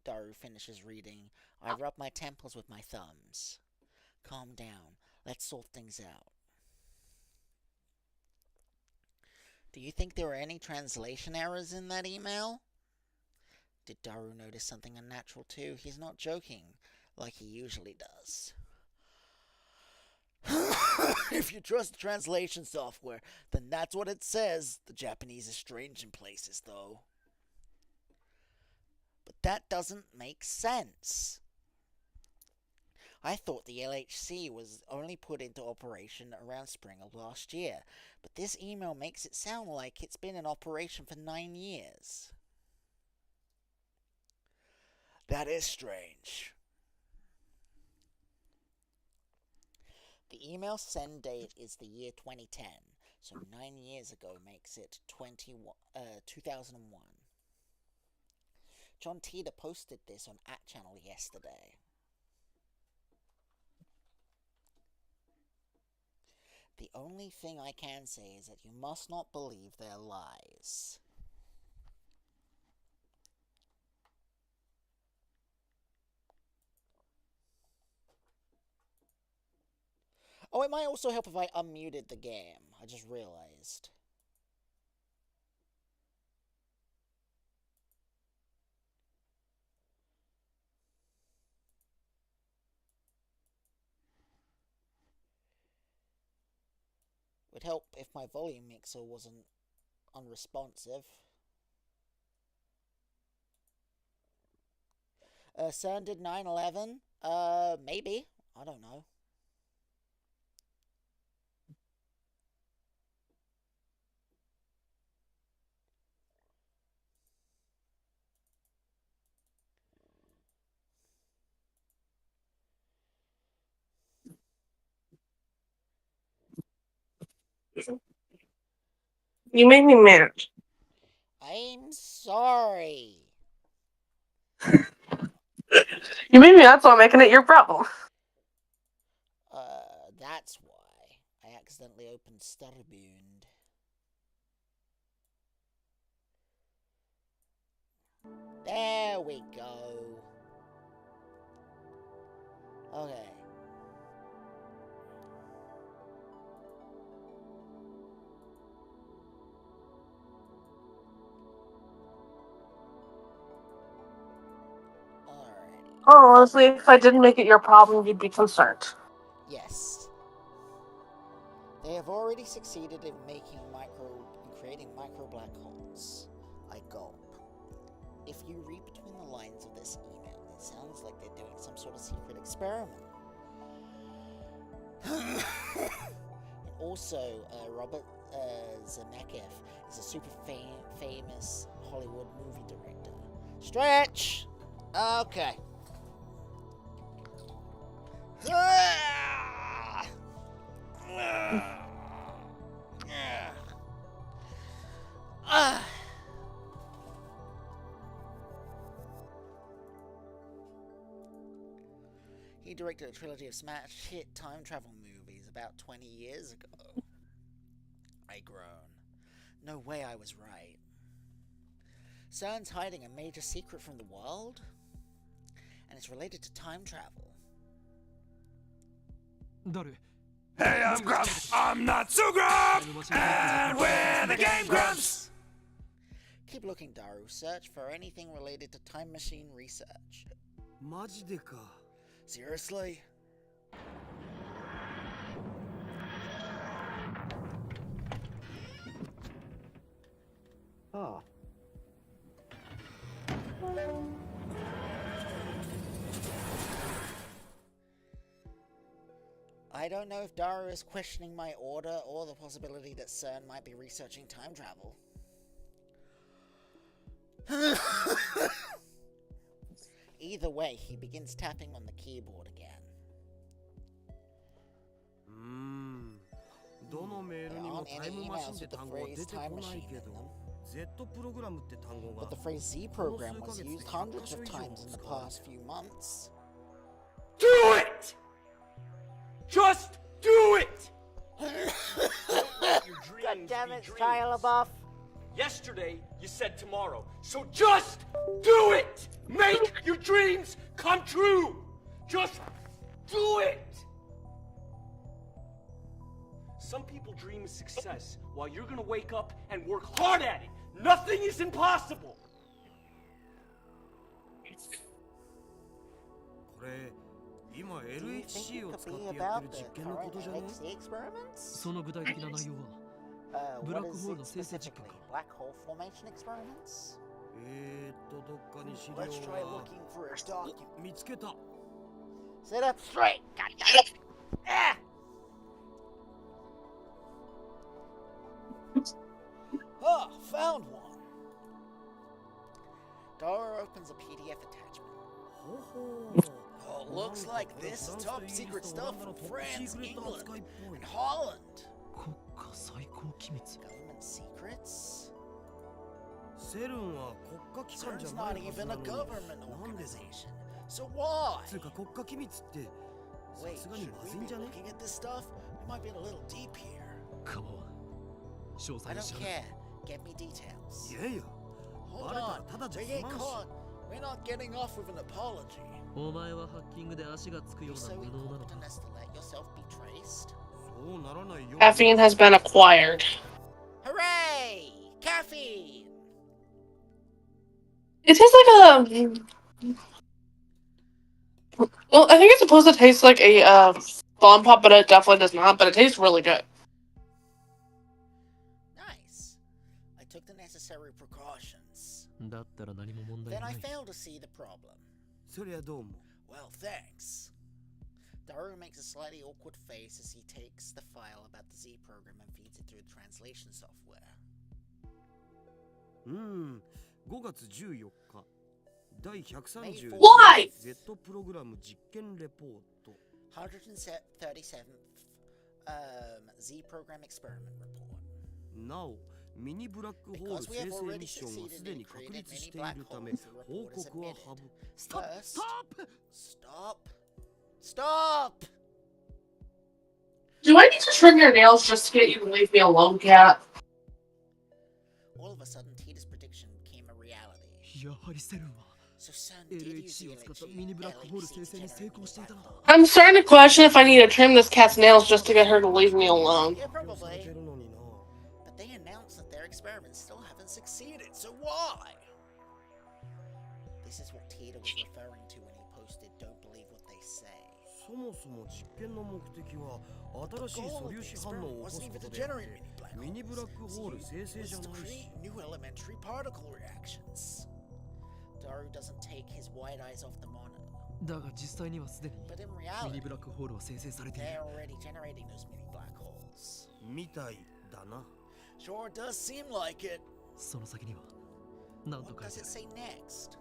B: Daru finishes reading. I rub my temples with my thumbs. Calm down. Let's sort things out. Do you think there were any translation errors in that email? Did Daru notice something unnatural too? He's not joking, like he usually does. If you trust the translation software, then that's what it says. The Japanese is strange in places, though. But that doesn't make sense. I thought the LHC was only put into operation around spring of last year, but this email makes it sound like it's been in operation for 9 years. That is strange. The email send date is the year 2010, so 9 years ago makes it 2001. John Teeter posted this on @channel yesterday. The only thing I can say is that you must not believe their lies. Oh, it might also help if I unmuted the game. I just realized. It would help if my volume mixer wasn't unresponsive. CERN did 9/11? Maybe. I don't know.
C: You made me mad.
B: I'm sorry.
C: You made me mad, so I'm making it your problem.
B: That's why. I accidentally opened Starbund. There we go. Okay.
C: Oh, honestly, if I didn't make it your problem, you'd be concerned.
B: Yes. They have already succeeded in creating micro black holes. I gulp. If you read between the lines of this email, it sounds like they're doing some sort of secret experiment. And also, Robert Zemeckis is a super famous Hollywood movie director. Stretch! Okay. He directed a trilogy of smash hit time travel movies about 20 years ago. I groan. No way I was right. CERN's hiding a major secret from the world? And it's related to time travel.
A: Hey, I'm Grumps. I'm not so Grumps. And we're the Game Grumps.
B: Keep looking, Daru. Search for anything related to time machine research.
J: マジでか。
B: Seriously?
J: Ah.
B: I don't know if Daru is questioning my order or the possibility that CERN might be researching time travel. Either way, he begins tapping on the keyboard again.
J: どのメールにもタイムマシンって単語は出てこないけど、Z プログラムって単語が
B: But the phrase Z program was used hundreds of times in the past few months.
F: Do it! Just do it!
B: God damn it, Shia LaBeouf.
F: Yesterday, you said tomorrow. So just do it! Make your dreams come true! Just do it! Some people dream of success while you're gonna wake up and work hard at it. Nothing is impossible!
J: これ、今
B: Do you think
J: LHC
B: it
J: を
B: could
J: 使っ
B: be
J: てやっ
B: about
J: てる
B: the
J: 実験のこと
B: current
J: じゃね
B: LHC experiments?
K: その具体的な内容は ブラッ
B: What
K: ク
B: is
K: ホール
B: it
K: の生成実験
B: specifically?
K: か
B: Black hole formation experiments?
J: どっかに資料
B: Let's try
J: は
B: looking for a document.
J: 見つけた
B: Sit up straight! God damn it! Ah! Oh, found one. Dora opens a PDF attachment.
J: ほほ
B: Oh, looks like this is top secret stuff from France, England, and Holland.
K: 国家最高機密
B: Government secrets?
J: セルンは国家機関じ
B: CERN's
J: ゃな
B: not
J: いはず
B: even
J: な
B: a
J: のに
B: government
J: なんでだ
B: organization. So why?
J: つうか国家機密ってさ
B: Wait,
J: すがに
B: should
J: まず
B: we
J: いん
B: be
J: じゃね
B: looking at this stuff? We might be a little deep here.
K: かも詳
B: I
K: 細に
B: don't
K: しゃべ
B: care. Get me details.
J: いやいや
B: Hold
J: バレたら
B: on.
J: ただじゃ
B: We
J: 済
B: get
J: まんし
B: caught. We're not getting off with an apology.
K: お前はハッキングで足がつくよ
B: You're
K: うな
B: so
K: 無能なのか
B: incompetent as to let yourself be traced?
J: そうならないよ
C: Caffeine has been acquired.
B: Hooray! Caffeine!
C: It tastes like a. Well, I think it's supposed to taste like a bomb pop, but it definitely does not. But it tastes really good.
B: Nice. I took the necessary precautions.
K: だったら何も問題
B: Then
K: な
B: I
K: い
B: failed to see the problem.
J: そりゃどうも
B: Well, thanks. Daru makes a slightly awkward face as he takes the file about the Z program and feeds it through the translation software.
J: 5月14日第130
C: Why?
J: Z プログラム実験レポート
B: 137th Z program experiment report.
J: なおミニブラックホール
B: Because we have
J: 生成ミッ
B: already
J: ションは
B: succeeded
J: すで
B: in
J: に確
B: creating
J: 立
B: many
J: してい
B: black
J: るため
B: holes, the
J: 報
B: report is
J: 告は
B: admitted.
J: 省
B: First,
J: Stop!
B: Stop!
C: Do I need to trim your nails just to get you to leave me alone, cat?
B: All of a sudden, Tita's prediction became a reality.
K: やはりりセルンは
B: So CERN did use the
K: LHC を使ったミニブラックホール生成に成功していたのだ。
C: I'm starting to question if I need to trim this cat's nails just to get her to leave me alone.
B: Yeah, probably. But they announced that their experiments still haven't succeeded, so why? This is what Tita was referring to when he posted "Don't believe what they say."
J: そもそも実験の目的は新しい素粒子反応を起こすことであってミニブラックホール生成じゃないし
B: New elementary particle reactions. Daru doesn't take his wide eyes off the monitor.
K: だが実際にはすでに
B: But in
K: ミ
B: reality,
K: ニブラックホールは生成されている。
B: they're already generating those mini black holes.
J: みたいだな
B: Sure does seem like it.
K: その先には何と
B: What
K: 書い
B: does
K: て
B: it
K: ある。
B: say next?
J: と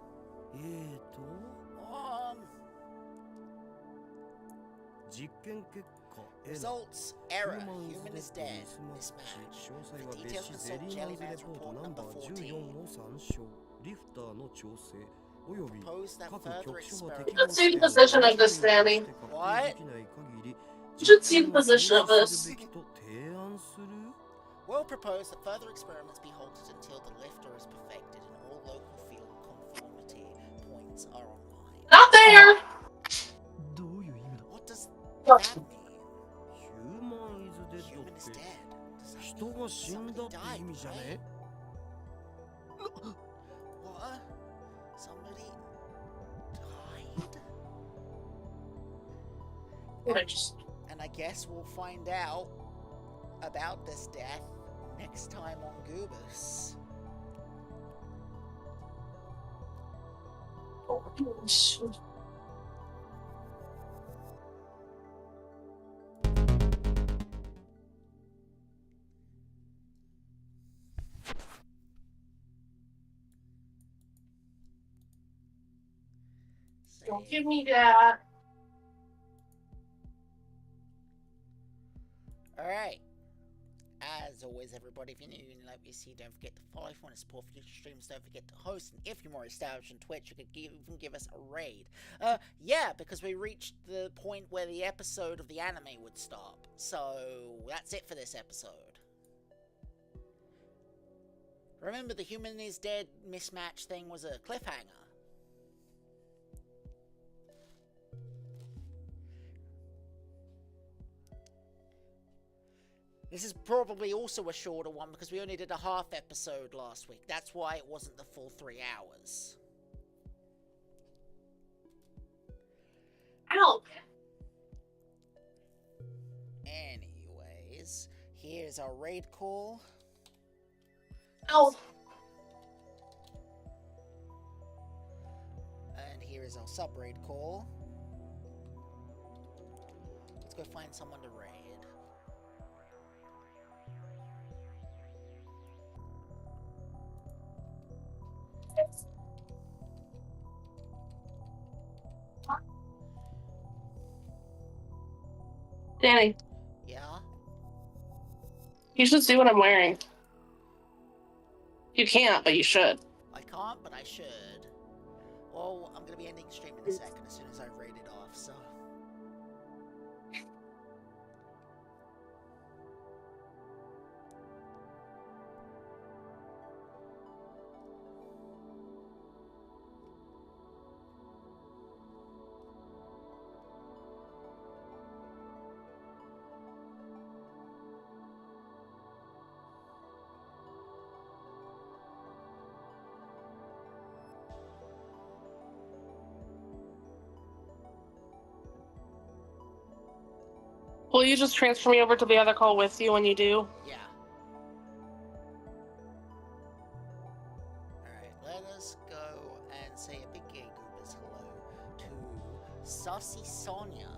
J: 実験結果
B: Results error. Human is dead. Mismatch.
J: 詳細は
B: For
J: 別
B: details
J: 紙ゼ
B: consult
J: リーマンズレ
B: Jellyman's
J: ポート
B: report
J: ナンバ
B: number
J: ー
B: 14.
J: 14を参照リフターの調整および
B: Propose that
J: 各
B: further
J: 局所が
B: experiments.
J: 適
C: Let's see the position of this, Danny.
J: 確定
B: What?
J: できない限り
C: You should see the position of
J: 実験をす
C: this.
J: るべきと提案する
B: We'll propose that further experiments be halted until the lifter is perfected and all local field conformity points are online.
C: Not there!
K: どういう意味だ。
B: What does that mean?
J: ヒューマンイズデッド
B: Human
J: っ
B: is
J: て
B: dead. Does that
J: 人
B: mean
J: が死んだ
B: somebody
J: って
B: died,
J: 意味じゃ
B: right?
J: ね
B: What? Somebody died? And I guess we'll find out about this death next time on Goobus.
C: Don't give me that.
B: Alright. As always, everybody, if you're new and like what you see, don't forget to follow. If you want to support future streams, don't forget to host. And if you're more established on Twitch, you could even give us a raid. Yeah, because we reached the point where the episode of the anime would stop. So, that's it for this episode. Remember, the human is dead mismatch thing was a cliffhanger. This is probably also a shorter one because we only did a half episode last week. That's why it wasn't the full 3 hours.
C: Ow!
B: Anyways, here's our raid call.
C: Ow!
B: And here is our sub-raid call. Let's go find someone to raid.
C: Danny,
B: Yeah?
C: you should see what I'm wearing. You can't, but you should.
B: I can't, but I should. Well, I'm gonna be ending stream in a second as soon as I've raided off, so...
C: Will you just transfer me over to the other call with you when you do?
B: Yeah. Alright, let us go and say a big gay goobers hello to Saucy Sonia,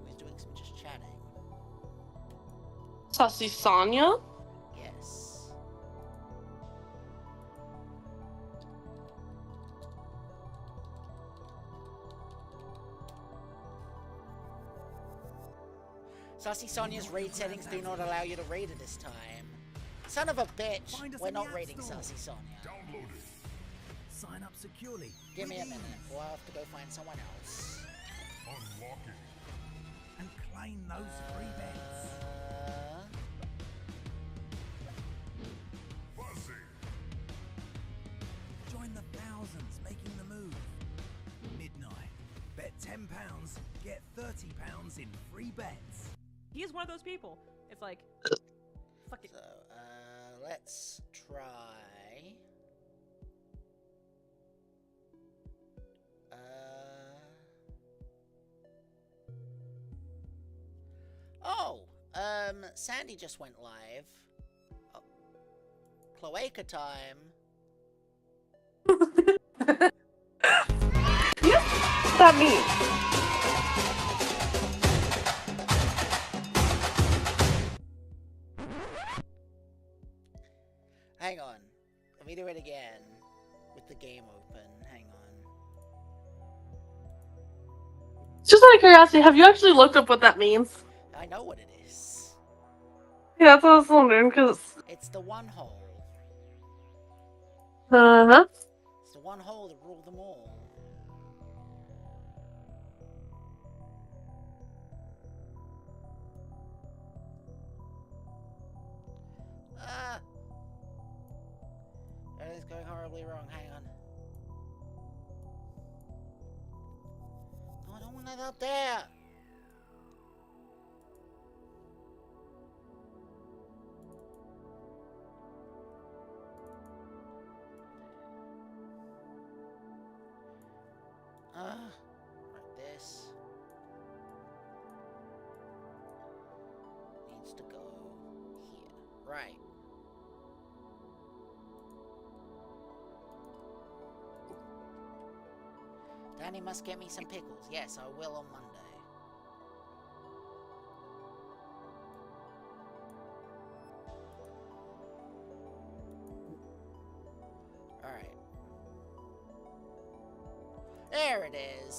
B: who's doing some just chatting.
C: Sussy Sonya?
B: Yes. Saucy Sonia's raid settings do not allow you to raid at this time. Son of a bitch! We're not raiding Saucy Sonia.
D: Download it.
L: Sign up securely.
B: Give me a minute. We'll have to go find someone else.
D: Unlock it.
L: And claim those free bets.
D: Buzzing.
L: Join the thousands making £10, get £30 in free bets.
M: He is one of those people. It's like, fuck it.
B: So, let's try. Oh, Sandy just went live. Oh. Cloaca time.
C: What's that mean?
B: Hang on. Let me do it again. With the game open. Hang on.
C: Just out of curiosity, have you actually looked up what that means?
B: I know what it is.
C: Yeah, that's what I was wondering, because...
B: It's the one hole.
C: Uh-huh.
B: It's the one hole that ruled them all. Ah! Everything's going horribly wrong. Hang on. No, I don't want that up there! Like this. Needs to go here. Right. Danny must get me some pickles. Yes, I will on Monday. Alright. There it is.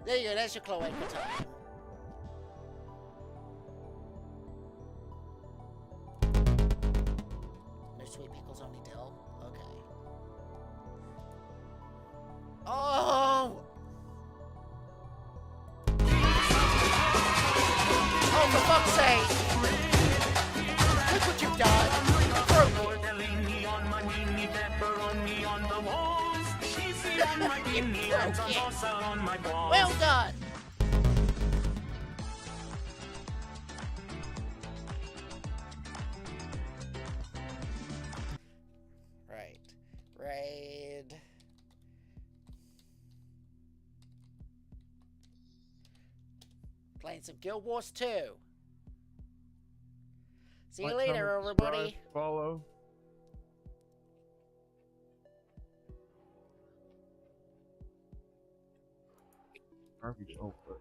B: There you go, that's your cloaca time. No sweet pickles, only dill? Okay. Oh! Oh, for fuck's sake! Look what you've done! You broke it! Well done! Right. Raid. Playing some Guild Wars 2. See you later, everybody.
N: Follow. Garbage over.